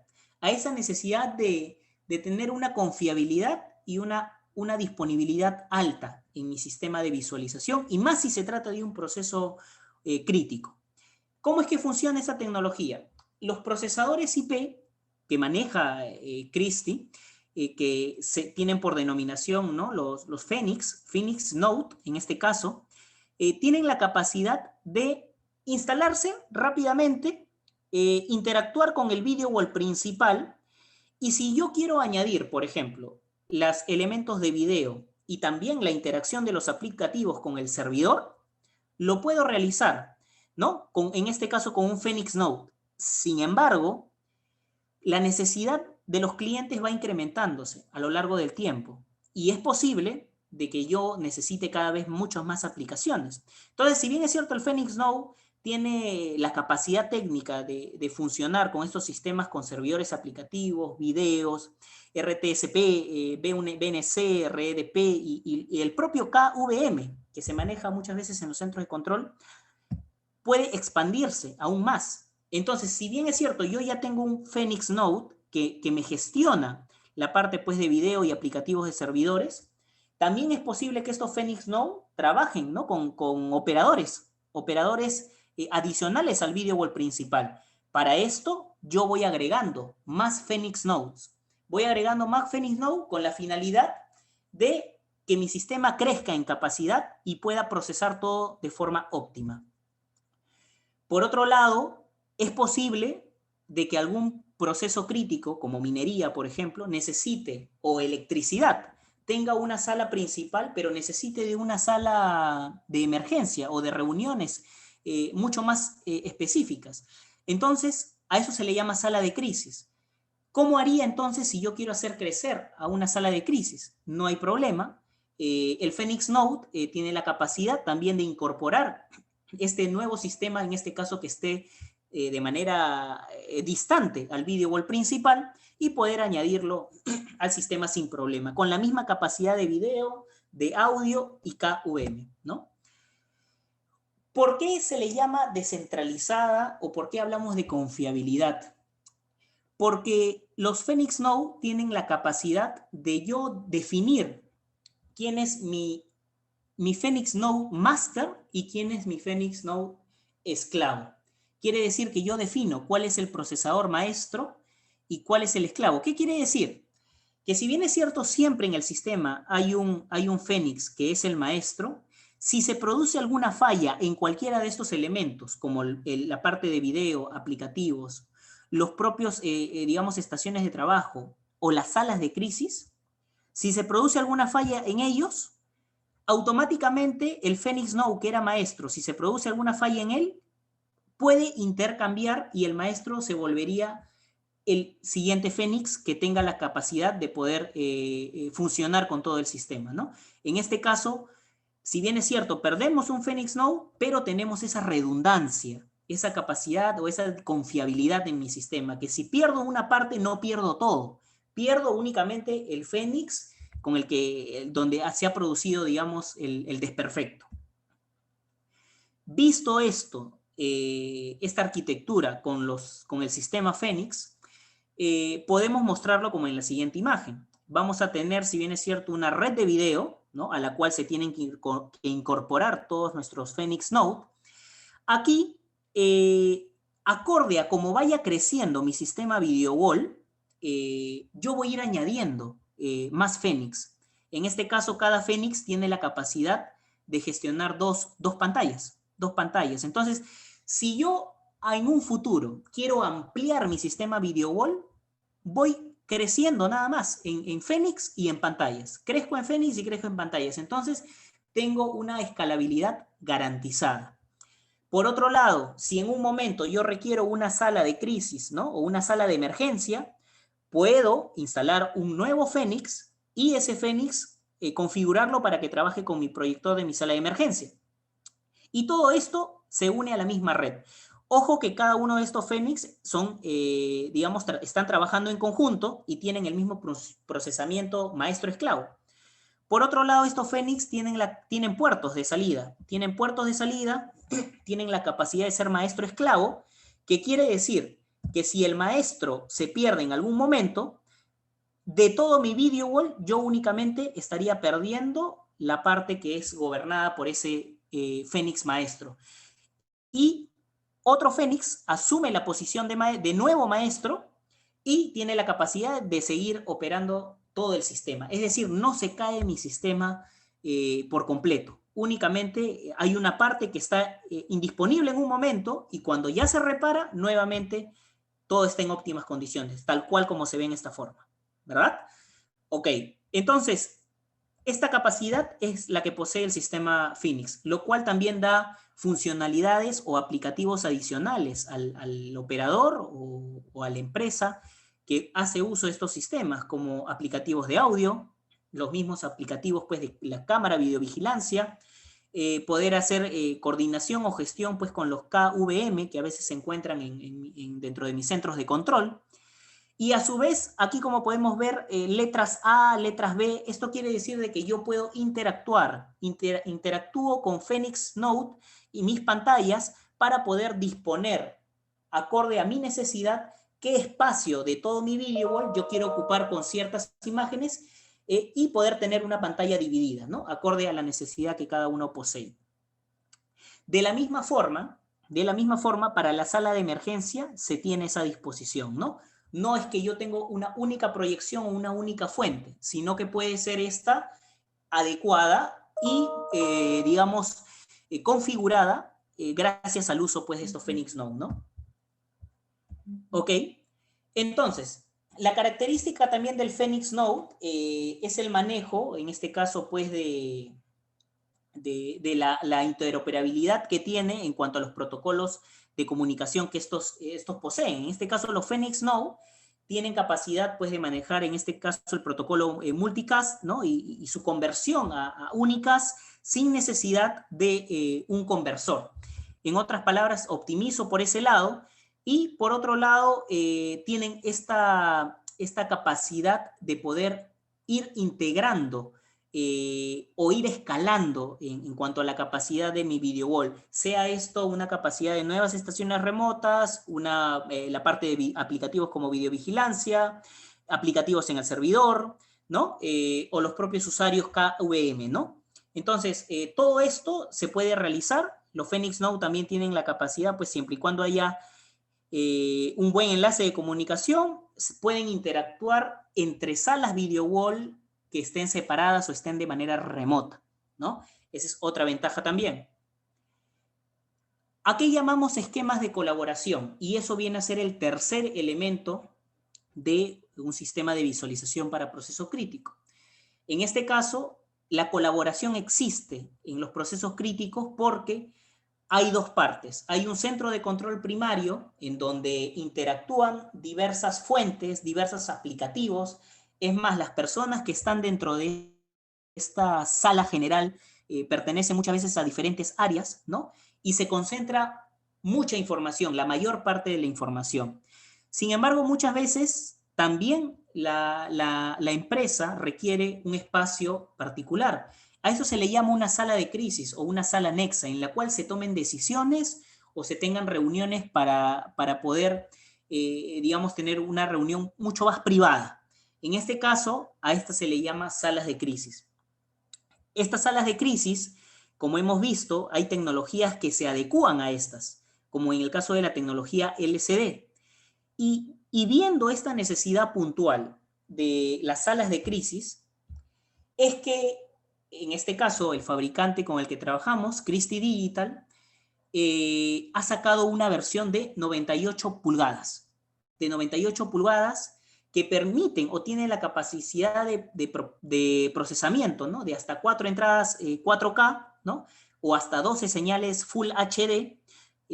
de tener una confiabilidad y una disponibilidad alta en mi sistema de visualización, y más si se trata de un proceso crítico. ¿Cómo es que funciona esa tecnología? Los procesadores IP que maneja Christie, que tienen por denominación, ¿no?, los Phoenix Note, en este caso, tienen la capacidad de instalarse rápidamente, interactuar con el video wall principal, y si yo quiero añadir, por ejemplo, los elementos de video y también la interacción de los aplicativos con el servidor, lo puedo realizar, ¿no? En este caso con un Phoenix Note. Sin embargo, la necesidad de los clientes va incrementándose a lo largo del tiempo, y es posible de que yo necesite cada vez muchas más aplicaciones. Entonces, si bien es cierto, el Phoenix Note tiene la capacidad técnica de funcionar con estos sistemas con servidores aplicativos, videos, RTSP, BNC, REDP y el propio KVM, que se maneja muchas veces en los centros de control, puede expandirse aún más. Entonces, si bien es cierto, yo ya tengo un Phoenix Note que me gestiona la parte, pues, de video y aplicativos de servidores, también es posible que estos Phoenix Note trabajen, ¿no?, con operadores adicionales al video wall principal. Para esto, yo voy agregando más Phoenix Notes. Voy agregando más Phoenix Note con la finalidad de que mi sistema crezca en capacidad y pueda procesar todo de forma óptima. Por otro lado, es posible de que algún proceso crítico, como minería, por ejemplo, necesite, o electricidad, tenga una sala principal, pero necesite de una sala de emergencia o de reuniones mucho más específicas. Entonces, a eso se le llama sala de crisis. ¿Cómo haría entonces si yo quiero hacer crecer a una sala de crisis? No hay problema. El Phoenix Note tiene la capacidad también de incorporar este nuevo sistema, en este caso que esté de manera distante al video wall principal, y poder añadirlo al sistema sin problema, con la misma capacidad de video, de audio y KVM, ¿no? ¿Por qué se le llama descentralizada o por qué hablamos de confiabilidad? Porque los Phoenix Note tienen la capacidad de yo definir quién es mi Phoenix Note Master y quién es mi Phoenix Note esclavo. Quiere decir que yo defino cuál es el procesador maestro y cuál es el esclavo. ¿Qué quiere decir? Que si bien es cierto, siempre en el sistema hay un Phoenix que es el maestro, si se produce alguna falla en cualquiera de estos elementos, como la parte de video, aplicativos, los propios, digamos, estaciones de trabajo o las salas de crisis, si se produce alguna falla en ellos, automáticamente el Phoenix Note, que era maestro, si se produce alguna falla en él, puede intercambiar y el maestro se volvería el siguiente Phoenix que tenga la capacidad de poder funcionar con todo el sistema, ¿no? En este caso, si bien es cierto, perdemos un Phoenix Note, pero tenemos esa redundancia, esa capacidad o esa confiabilidad en mi sistema, que si pierdo una parte, no pierdo todo. Pierdo únicamente el Phoenix con donde se ha producido, digamos, el desperfecto. Visto esto, esta arquitectura con el sistema Phoenix, podemos mostrarlo como en la siguiente imagen. Vamos a tener, si bien es cierto, una red de video, ¿no?, a la cual se tienen que incorporar todos nuestros Phoenix Note. Aquí, acorde a cómo vaya creciendo mi sistema Video Wall, yo voy a ir añadiendo más Phoenix. En este caso, cada Phoenix tiene la capacidad de gestionar dos pantallas. Entonces, si yo en un futuro quiero ampliar mi sistema Video Wall, voy creciendo nada más en Phoenix y en pantallas. Crezco en Phoenix y crezco en pantallas. Entonces, tengo una escalabilidad garantizada. Por otro lado, si en un momento yo requiero una sala de crisis, ¿no?, o una sala de emergencia, puedo instalar un nuevo Phoenix y ese Phoenix configurarlo para que trabaje con mi proyector de mi sala de emergencia. Y todo esto se une a la misma red. Ojo que cada uno de estos Phoenix son, digamos, están trabajando en conjunto y tienen el mismo procesamiento maestro-esclavo. Por otro lado, estos Phoenix tienen puertos de salida. Tienen puertos de salida, tienen la capacidad de ser maestro-esclavo, que quiere decir que si el maestro se pierde en algún momento, de todo mi video wall, yo únicamente estaría perdiendo la parte que es gobernada por ese Fénix maestro. Y otro Fénix asume la posición de nuevo maestro y tiene la capacidad de seguir operando todo el sistema. Es decir, no se cae mi sistema por completo. Únicamente hay una parte que está indisponible en un momento y cuando ya se repara, nuevamente todo está en óptimas condiciones, tal cual como se ve en esta forma. ¿Verdad? Ok, entonces, esta capacidad es la que posee el sistema Phoenix, lo cual también da funcionalidades o aplicativos adicionales al operador o a la empresa que hace uso de estos sistemas, como aplicativos de audio, los mismos aplicativos pues, de la cámara, videovigilancia, poder hacer coordinación o gestión pues, con los KVM que a veces se encuentran dentro de mis centros de control. Y a su vez, aquí como podemos ver, letras A, letras B, esto quiere decir de que yo puedo interactúo con Phoenix Note y mis pantallas para poder disponer, acorde a mi necesidad, qué espacio de todo mi video wall yo quiero ocupar con ciertas imágenes y poder tener una pantalla dividida, ¿no? Acorde a la necesidad que cada uno posee. De la misma forma, para la sala de emergencia se tiene esa disposición, ¿no? No es que yo tengo una única proyección o una única fuente, sino que puede ser esta adecuada y, digamos, configurada gracias al uso, pues, de estos Phoenix Note, ¿no? Ok, entonces, la característica también del Phoenix Note es el manejo, en este caso, pues, de la interoperabilidad que tiene en cuanto a los protocolos de comunicación que estos poseen. En este caso, los Phoenix Note tienen capacidad pues, de manejar, en este caso, el protocolo multicast, ¿no? y su conversión a únicas sin necesidad de un conversor. En otras palabras, optimizo por ese lado y por otro lado tienen esta capacidad de poder ir integrando o ir escalando en cuanto a la capacidad de mi video wall. Sea esto una capacidad de nuevas estaciones remotas, la parte de aplicativos como videovigilancia, aplicativos en el servidor, ¿no? O los propios usuarios KVM, ¿no? Entonces, todo esto se puede realizar. Los Phoenix Note también tienen la capacidad, pues siempre y cuando haya un buen enlace de comunicación, pueden interactuar entre salas video wall que estén separadas o estén de manera remota, ¿no? Esa es otra ventaja también. ¿A qué llamamos esquemas de colaboración? Y eso viene a ser el tercer elemento de un sistema de visualización para proceso crítico. En este caso, la colaboración existe en los procesos críticos porque hay dos partes. Hay un centro de control primario en donde interactúan diversas fuentes, diversos aplicativos. Es más, las personas que están dentro de esta sala general pertenecen muchas veces a diferentes áreas, ¿no? Y se concentra mucha información, la mayor parte de la información. Sin embargo, muchas veces también la empresa requiere un espacio particular. A eso se le llama una sala de crisis o una sala anexa en la cual se tomen decisiones o se tengan reuniones para poder, digamos, tener una reunión mucho más privada. En este caso, a esta se le llama salas de crisis. Estas salas de crisis, como hemos visto, hay tecnologías que se adecúan a estas, como en el caso de la tecnología LCD. Y viendo esta necesidad puntual de las salas de crisis, es que en este caso, el fabricante con el que trabajamos, Christie Digital, ha sacado una versión de 98 pulgadas. De 98 pulgadas que permiten o tienen la capacidad de procesamiento, ¿no? De hasta 4 entradas 4K, ¿no? O hasta 12 señales Full HD,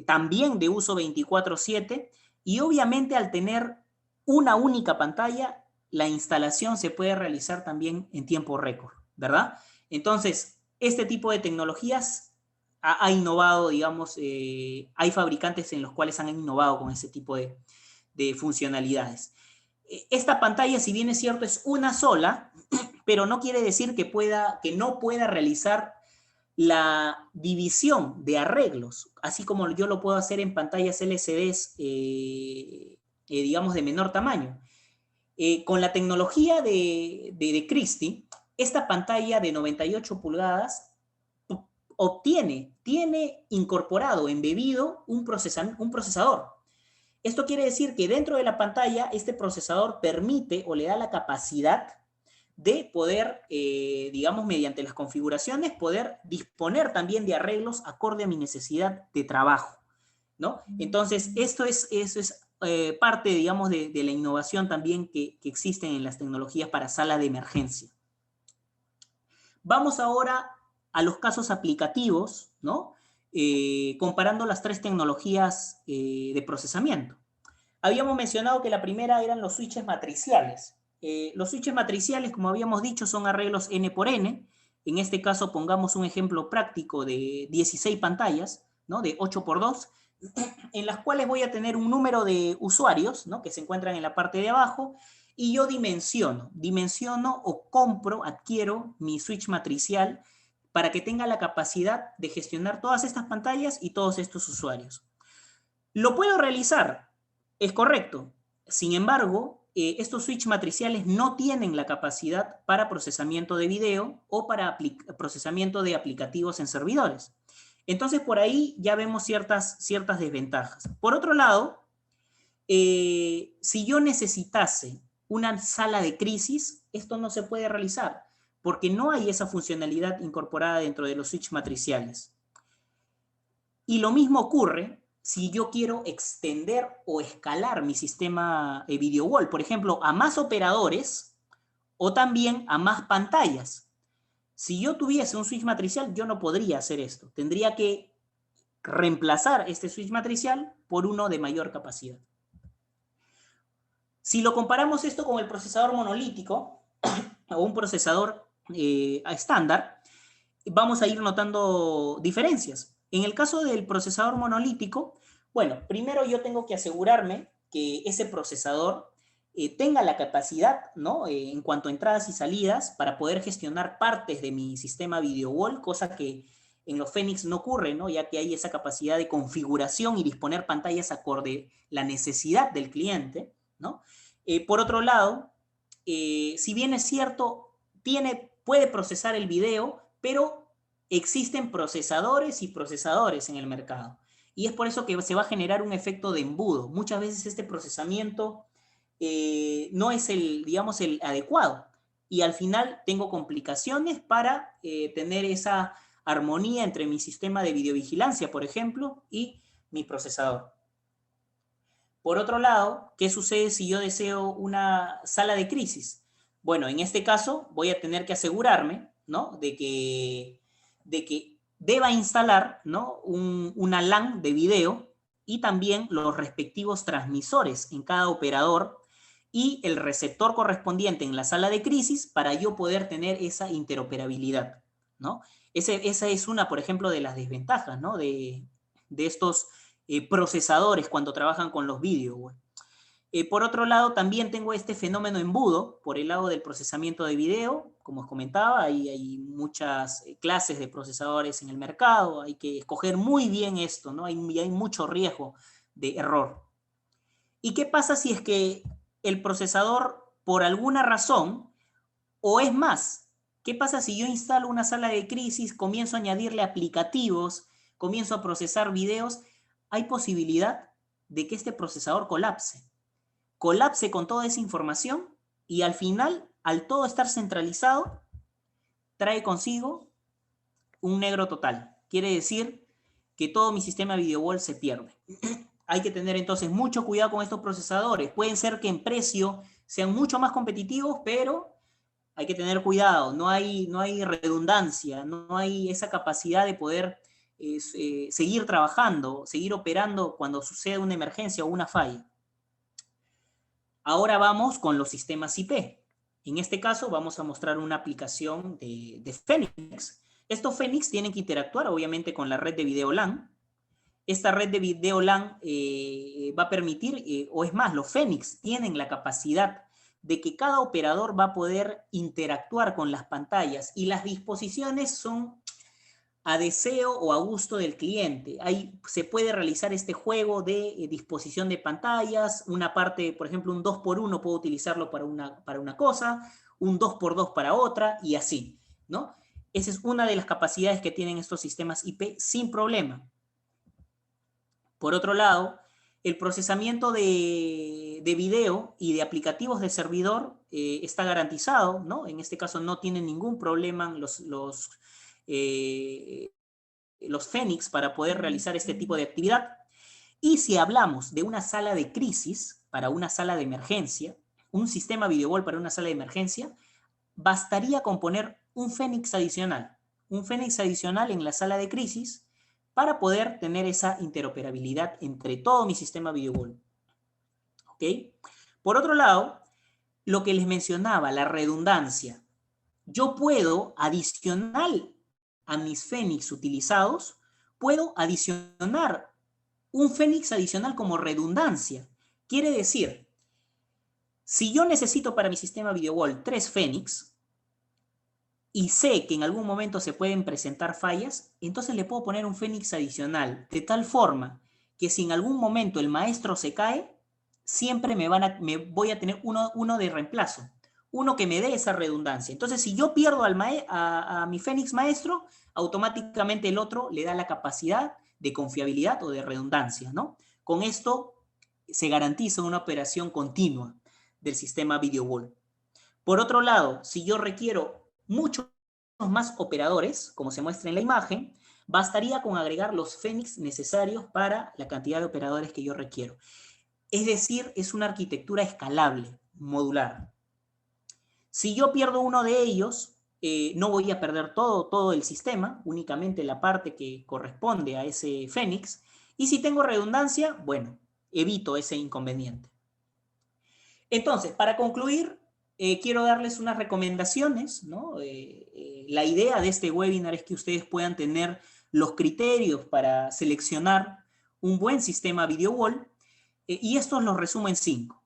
también de uso 24/7, y obviamente al tener una única pantalla, la instalación se puede realizar también en tiempo récord, ¿verdad? Entonces, este tipo de tecnologías ha innovado, digamos, hay fabricantes en los cuales han innovado con ese tipo de funcionalidades. Esta pantalla, si bien es cierto, es una sola, pero no quiere decir que no pueda realizar la división de arreglos, así como yo lo puedo hacer en pantallas LCDs, digamos, de menor tamaño. Con la tecnología de Christie, esta pantalla de 98 pulgadas tiene incorporado, embebido, un procesador. Esto quiere decir que dentro de la pantalla, este procesador permite o le da la capacidad de poder, digamos, mediante las configuraciones, poder disponer también de arreglos acorde a mi necesidad de trabajo, ¿no? Entonces, eso es parte, digamos, de la innovación también que existen en las tecnologías para sala de emergencia. Vamos ahora a los casos aplicativos, ¿no? Comparando las tres tecnologías de procesamiento. Habíamos mencionado que la primera eran los switches matriciales. Los switches matriciales, como habíamos dicho, son arreglos N por N. En este caso, pongamos un ejemplo práctico de 16 pantallas, ¿no? De 8 por 2, en las cuales voy a tener un número de usuarios, ¿no? Que se encuentran en la parte de abajo, y yo dimensiono o compro, adquiero mi switch matricial para que tenga la capacidad de gestionar todas estas pantallas y todos estos usuarios. ¿Lo puedo realizar? Es correcto. Sin embargo, estos switch matriciales no tienen la capacidad para procesamiento de video o para procesamiento de aplicativos en servidores. Entonces, por ahí ya vemos ciertas desventajas. Por otro lado, si yo necesitase una sala de crisis, esto no se puede realizar, porque no hay esa funcionalidad incorporada dentro de los switch matriciales. Y lo mismo ocurre si yo quiero extender o escalar mi sistema video wall, por ejemplo, a más operadores o también a más pantallas. Si yo tuviese un switch matricial, yo no podría hacer esto. Tendría que reemplazar este switch matricial por uno de mayor capacidad. Si lo comparamos esto con el procesador monolítico o un procesador estándar, vamos a ir notando diferencias. En el caso del procesador monolítico, bueno, primero yo tengo que asegurarme que ese procesador tenga la capacidad, ¿no? En cuanto a entradas y salidas, para poder gestionar partes de mi sistema video wall, cosa que en los Phoenix no ocurre, ¿no? Ya que hay esa capacidad de configuración y disponer pantallas acorde a la necesidad del cliente, ¿no? Por otro lado, si bien es cierto, puede procesar el video, pero existen procesadores y procesadores en el mercado. Y es por eso que se va a generar un efecto de embudo. Muchas veces este procesamiento no es digamos, el adecuado. Y al final tengo complicaciones para tener esa armonía entre mi sistema de videovigilancia, por ejemplo, y mi procesador. Por otro lado, ¿qué sucede si yo deseo una sala de crisis? Bueno, en este caso voy a tener que asegurarme, ¿no? de que deba instalar, ¿no? una LAN de video y también los respectivos transmisores en cada operador y el receptor correspondiente en la sala de crisis para yo poder tener esa interoperabilidad, ¿no? Esa es una, por ejemplo, de las desventajas, ¿no? de estos procesadores cuando trabajan con los vídeos. Por otro lado, también tengo este fenómeno embudo por el lado del procesamiento de video. Como os comentaba, hay muchas clases de procesadores en el mercado, hay que escoger muy bien esto, ¿no? Hay mucho riesgo de error. ¿Y qué pasa si es que el procesador, por alguna razón, o es más, qué pasa si yo instalo una sala de crisis, comienzo a añadirle aplicativos, comienzo a procesar videos? Hay posibilidad de que este procesador colapse con toda esa información y al final, al todo estar centralizado, trae consigo un negro total. Quiere decir que todo mi sistema video wall se pierde. Hay que tener entonces mucho cuidado con estos procesadores. Pueden ser que en precio sean mucho más competitivos, pero hay que tener cuidado. No hay redundancia, no hay esa capacidad de poder seguir trabajando, seguir operando cuando sucede una emergencia o una falla. Ahora vamos con los sistemas IP. En este caso vamos a mostrar una aplicación de Phoenix, Estos Fénix tienen que interactuar, obviamente, con la red de video LAN. Esta red de video LAN va a permitir, o es más, los Fénix tienen la capacidad de que cada operador va a poder interactuar con las pantallas y las disposiciones son a deseo o a gusto del cliente. Ahí se puede realizar este juego de disposición de pantallas, una parte, por ejemplo, un 2x1 puedo utilizarlo para una cosa, un 2x2 para otra y así, ¿no? Esa es una de las capacidades que tienen estos sistemas IP sin problema. Por otro lado, el procesamiento de video y de aplicativos de servidor está garantizado, ¿no? En este caso no tienen ningún problema los Fénix para poder realizar este tipo de actividad. Y si hablamos de una sala de crisis para una sala de emergencia, un sistema VideoWall para una sala de emergencia, bastaría con poner un Fénix adicional en la sala de crisis para poder tener esa interoperabilidad entre todo mi sistema VideoWall. ¿Ok? Por otro lado, lo que les mencionaba, la redundancia. Yo puedo, adicional a mis Fénix utilizados, puedo adicionar un Fénix adicional como redundancia. Quiere decir, si yo necesito para mi sistema VideoWall 3 Fénix y sé que en algún momento se pueden presentar fallas, entonces le puedo poner un Fénix adicional, de tal forma que si en algún momento el maestro se cae, siempre me voy a tener uno de reemplazo, uno que me dé esa redundancia. Entonces, si yo pierdo a mi Fénix maestro, automáticamente el otro le da la capacidad de confiabilidad o de redundancia, ¿no? Con esto se garantiza una operación continua del sistema VideoWall. Por otro lado, si yo requiero muchos más operadores, como se muestra en la imagen, bastaría con agregar los Fénix necesarios para la cantidad de operadores que yo requiero. Es decir, es una arquitectura escalable, modular. Si yo pierdo uno de ellos, no voy a perder todo el sistema, únicamente la parte que corresponde a ese Fénix. Y si tengo redundancia, bueno, evito ese inconveniente. Entonces, para concluir, quiero darles unas recomendaciones, ¿no? La idea de este webinar es que ustedes puedan tener los criterios para seleccionar un buen sistema VideoWall, y estos los resumo en 5.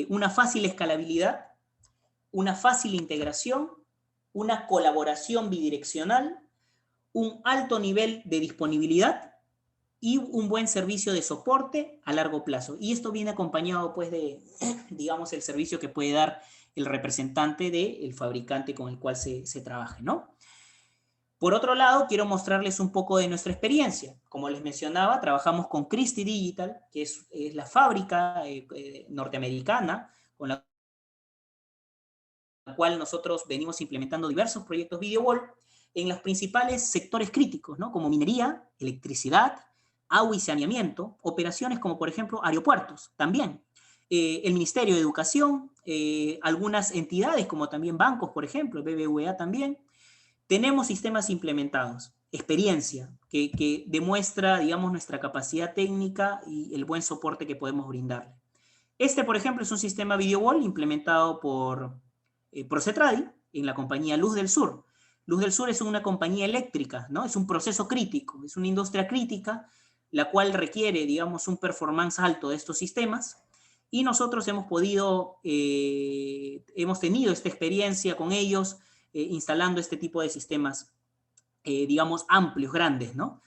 Una fácil escalabilidad, una fácil integración, una colaboración bidireccional, un alto nivel de disponibilidad y un buen servicio de soporte a largo plazo. Y esto viene acompañado, pues, de, digamos, el servicio que puede dar el representante del fabricante con el cual se trabaje, ¿no? Por otro lado, quiero mostrarles un poco de nuestra experiencia. Como les mencionaba, trabajamos con Christie Digital, que es la fábrica norteamericana con la cual nosotros venimos implementando diversos proyectos VideoWall en los principales sectores críticos, ¿no? Como minería, electricidad, agua y saneamiento, operaciones como, por ejemplo, aeropuertos, también. El Ministerio de Educación, algunas entidades como también bancos, por ejemplo, BBVA también. Tenemos sistemas implementados, experiencia, que demuestra, digamos, nuestra capacidad técnica y el buen soporte que podemos brindarle. Este, por ejemplo, es un sistema VideoWall implementado por Procetradi en la compañía Luz del Sur. Luz del Sur es una compañía eléctrica, ¿no? Es un proceso crítico, es una industria crítica, la cual requiere, digamos, un performance alto de estos sistemas, y nosotros hemos tenido esta experiencia con ellos, instalando este tipo de sistemas, digamos, amplios, grandes, ¿no?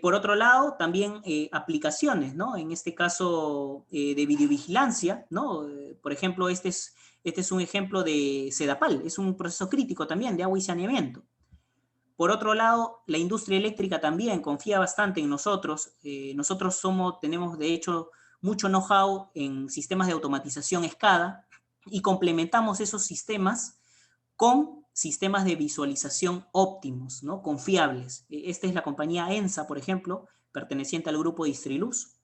Por otro lado, también aplicaciones, ¿no? En este caso de videovigilancia, ¿no? Por ejemplo, este es un ejemplo de Sedapal, es un proceso crítico también de agua y saneamiento. Por otro lado, la industria eléctrica también confía bastante en nosotros. Nosotros tenemos, de hecho, mucho know-how en sistemas de automatización SCADA y complementamos esos sistemas con sistemas de visualización óptimos, ¿no? Confiables. Esta es la compañía ENSA, por ejemplo, perteneciente al grupo Distriluz,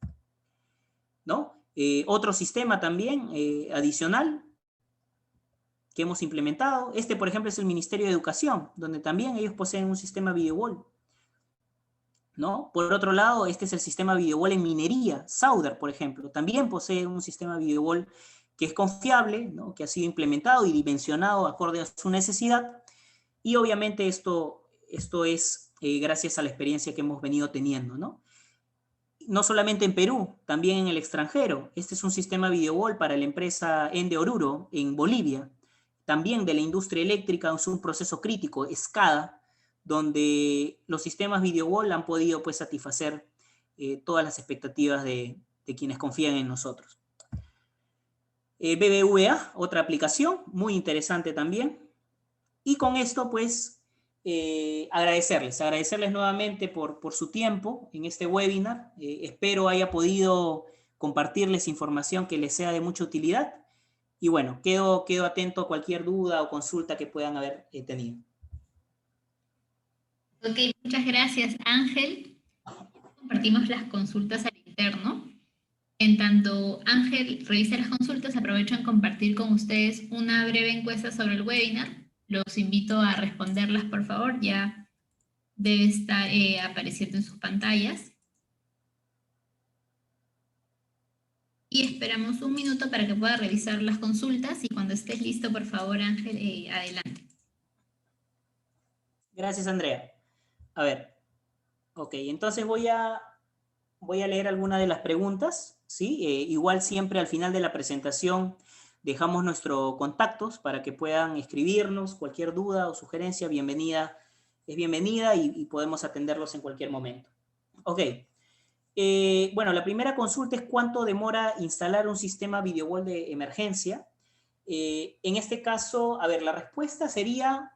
¿no? Otro sistema también adicional que hemos implementado. Este, por ejemplo, es el Ministerio de Educación, donde también ellos poseen un sistema VideoWall, ¿no? Por otro lado, este es el sistema VideoWall en minería. Sauder, por ejemplo, también posee un sistema VideoWall que es confiable, ¿no? Que ha sido implementado y dimensionado acorde a su necesidad. Y obviamente esto esto es gracias a la experiencia que hemos venido teniendo, ¿no? No solamente en Perú, también en el extranjero. Este es un sistema videowall para la empresa Ende Oruro en Bolivia. También de la industria eléctrica, es un proceso crítico, SCADA, donde los sistemas videowall han podido pues, satisfacer todas las expectativas de quienes confían en nosotros. BBVA, otra aplicación muy interesante también. Y con esto, pues, agradecerles nuevamente por su tiempo en este webinar. Espero haya podido compartirles información que les sea de mucha utilidad. Y bueno, quedo atento a cualquier duda o consulta que puedan haber tenido. Ok, muchas gracias, Ángel. Compartimos las consultas al interno. En tanto Ángel revisa las consultas, aprovecho en compartir con ustedes una breve encuesta sobre el webinar. Los invito a responderlas, por favor. Ya debe estar apareciendo en sus pantallas. Y esperamos un minuto para que pueda revisar las consultas. Y cuando estés listo, por favor, Ángel, adelante. Gracias, Andrea. A ver, ok, entonces voy a leer algunas de las preguntas, ¿sí? Igual siempre al final de la presentación dejamos nuestros contactos para que puedan escribirnos cualquier duda o sugerencia, es bienvenida y podemos atenderlos en cualquier momento. Ok. Bueno, la primera consulta es cuánto demora instalar un sistema videowall de emergencia. En este caso, a ver, la respuesta sería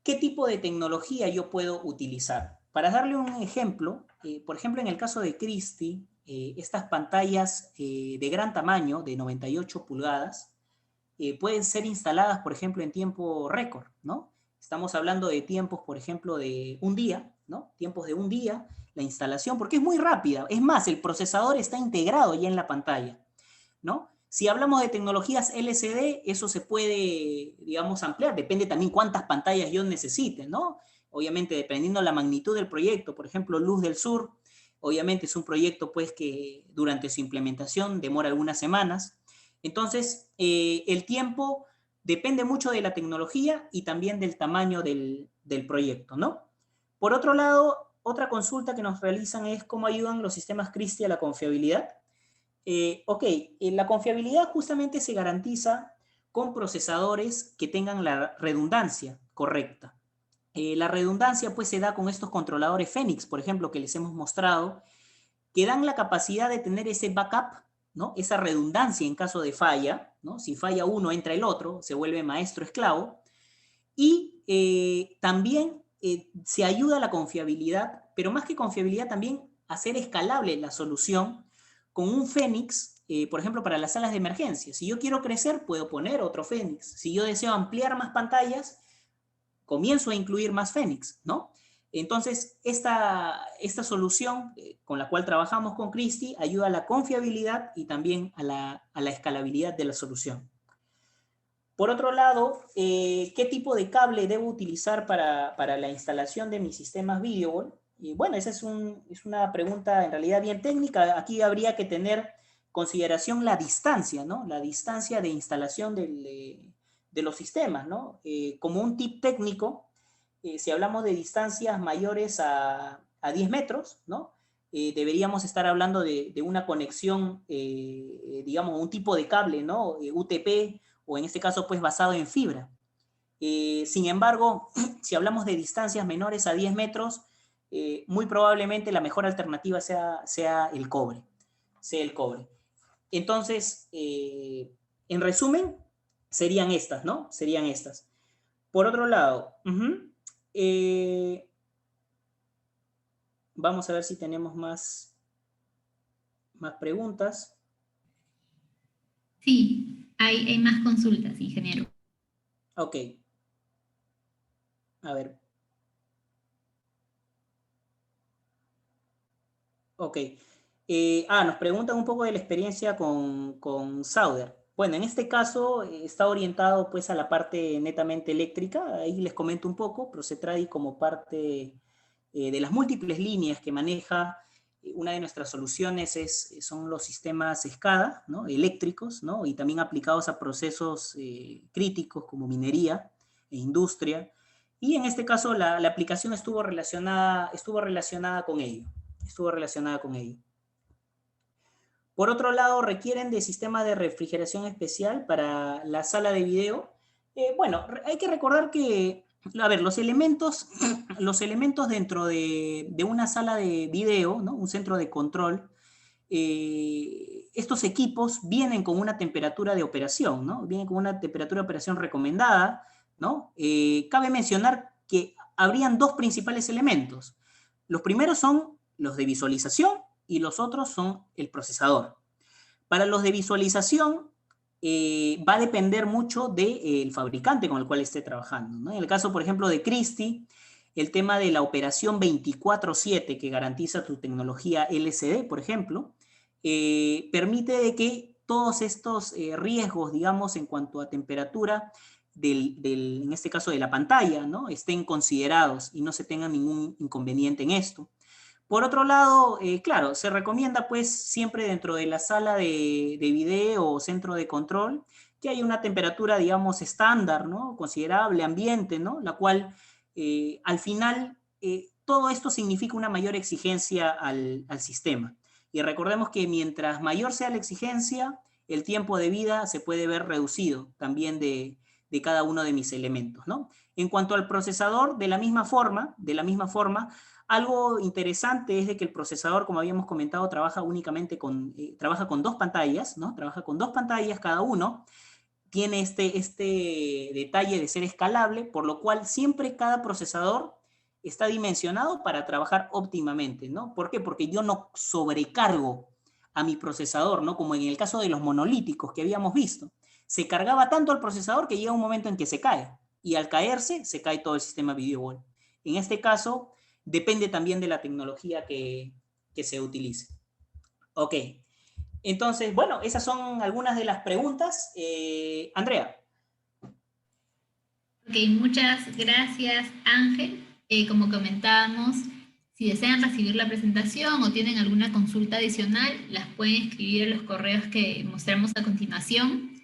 ¿qué tipo de tecnología yo puedo utilizar? Para darle un ejemplo, por ejemplo, en el caso de Christie, estas pantallas de gran tamaño, de 98 pulgadas, pueden ser instaladas, por ejemplo, en tiempo récord, ¿no? Estamos hablando de tiempos, por ejemplo, de un día, ¿no? Tiempos de un día, la instalación, porque es muy rápida. Es más, el procesador está integrado ya en la pantalla, ¿no? Si hablamos de tecnologías LCD, eso se puede, digamos, ampliar. Depende también cuántas pantallas yo necesite, ¿no? Obviamente, dependiendo de la magnitud del proyecto. Por ejemplo, Luz del Sur, obviamente es un proyecto, pues, que durante su implementación demora algunas semanas. Entonces, el tiempo depende mucho de la tecnología y también del tamaño del proyecto, ¿no? Por otro lado, otra consulta que nos realizan es cómo ayudan los sistemas Christie a la confiabilidad. Ok, la confiabilidad justamente se garantiza con procesadores que tengan la redundancia correcta. La redundancia pues se da con estos controladores Phoenix, por ejemplo, que les hemos mostrado, que dan la capacidad de tener ese backup, ¿no? Esa redundancia en caso de falla, ¿no? Si falla uno, entra el otro, se vuelve maestro esclavo. Y también se ayuda a la confiabilidad, pero más que confiabilidad también hacer escalable la solución con un Fénix, por ejemplo, para las salas de emergencia. Si yo quiero crecer, puedo poner otro Fénix. Si yo deseo ampliar más pantallas, comienzo a incluir más Fénix, ¿no? Entonces, esta solución con la cual trabajamos con Christie ayuda a la confiabilidad y también a la escalabilidad de la solución. Por otro lado, ¿qué tipo de cable debo utilizar para la instalación de mis sistemas videowall? Y bueno, esa es una pregunta en realidad bien técnica. Aquí habría que tener consideración la distancia, ¿no? La distancia de instalación de los sistemas, ¿no? Como un tip técnico, si hablamos de distancias mayores a 10 metros, ¿no? Deberíamos estar hablando de una conexión, digamos, un tipo de cable, ¿no? UTP, o en este caso, pues basado en fibra. Sin embargo, si hablamos de distancias menores a 10 metros, muy probablemente la mejor alternativa sea el cobre. Entonces, en resumen, serían estas, ¿no? Serían estas. Por otro lado, vamos a ver si tenemos más preguntas. Sí, hay más consultas, ingeniero. Ok. A ver. Ok. Nos preguntan un poco de la experiencia con Sauder. Bueno, en este caso está orientado pues a la parte netamente eléctrica. Ahí les comento un poco. Procetradi como parte de las múltiples líneas que maneja, una de nuestras soluciones son los sistemas SCADA, ¿no? Eléctricos, ¿no? Y también aplicados a procesos críticos como minería e industria. Y en este caso la aplicación estuvo relacionada con ello. Por otro lado, requieren de sistema de refrigeración especial para la sala de video. Bueno, hay que recordar que, a ver, los elementos dentro de una sala de video, ¿no? Un centro de control, estos equipos vienen con una temperatura de operación, ¿no? Vienen con una temperatura de operación recomendada, ¿no? Cabe mencionar que habrían dos principales elementos. Los primeros son los de visualización y los otros son el procesador. Para los de visualización, va a depender mucho del fabricante con el cual esté trabajando, ¿no? En el caso, por ejemplo, de Christie, el tema de la operación 24/7 que garantiza tu tecnología LCD, por ejemplo, permite de que todos estos riesgos, digamos, en cuanto a temperatura, en este caso de la pantalla, ¿no? Estén considerados y no se tenga ningún inconveniente en esto. Por otro lado, claro, se recomienda pues siempre dentro de la sala de video o centro de control que haya una temperatura, digamos, estándar, ¿no? Considerable, ambiente, ¿no? La cual al final todo esto significa una mayor exigencia al sistema. Y recordemos que mientras mayor sea la exigencia, el tiempo de vida se puede ver reducido también de cada uno de mis elementos, ¿no? En cuanto al procesador, de la misma forma, algo interesante es de que el procesador, como habíamos comentado, trabaja con dos pantallas, ¿no? Trabaja con dos pantallas cada uno. Tiene este detalle de ser escalable, por lo cual siempre cada procesador está dimensionado para trabajar óptimamente, ¿no? ¿Por qué? Porque yo no sobrecargo a mi procesador, ¿no? Como en el caso de los monolíticos que habíamos visto. Se cargaba tanto el procesador que llega un momento en que se cae, y al caerse, se cae todo el sistema video wall. En este caso, depende también de la tecnología que se utilice. Ok, entonces, bueno, esas son algunas de las preguntas. Andrea. Ok, muchas gracias, Ángel. Como comentábamos, si desean recibir la presentación o tienen alguna consulta adicional, las pueden escribir en los correos que mostramos a continuación,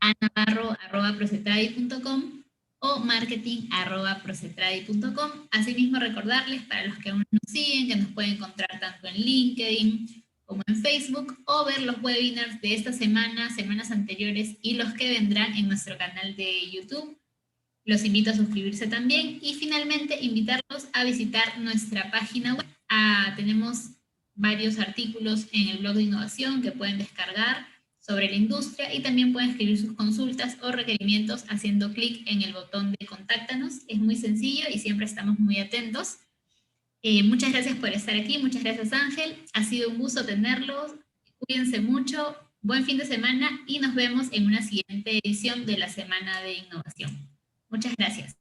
anabarro@procetradi.com o marketing@procetradi.com. Asimismo, recordarles para los que aún nos siguen que nos pueden encontrar tanto en LinkedIn como en Facebook, o ver los webinars de esta semana, semanas anteriores y los que vendrán en nuestro canal de YouTube. Los invito a suscribirse también y finalmente invitarlos a visitar nuestra página web. Tenemos varios artículos en el blog de innovación que pueden descargar sobre la industria y también pueden escribir sus consultas o requerimientos haciendo clic en el botón de contáctanos. Es muy sencillo y siempre estamos muy atentos. Muchas gracias por estar aquí, muchas gracias Ángel, ha sido un gusto tenerlos, cuídense mucho, buen fin de semana y nos vemos en una siguiente edición de la Semana de Innovación. Muchas gracias.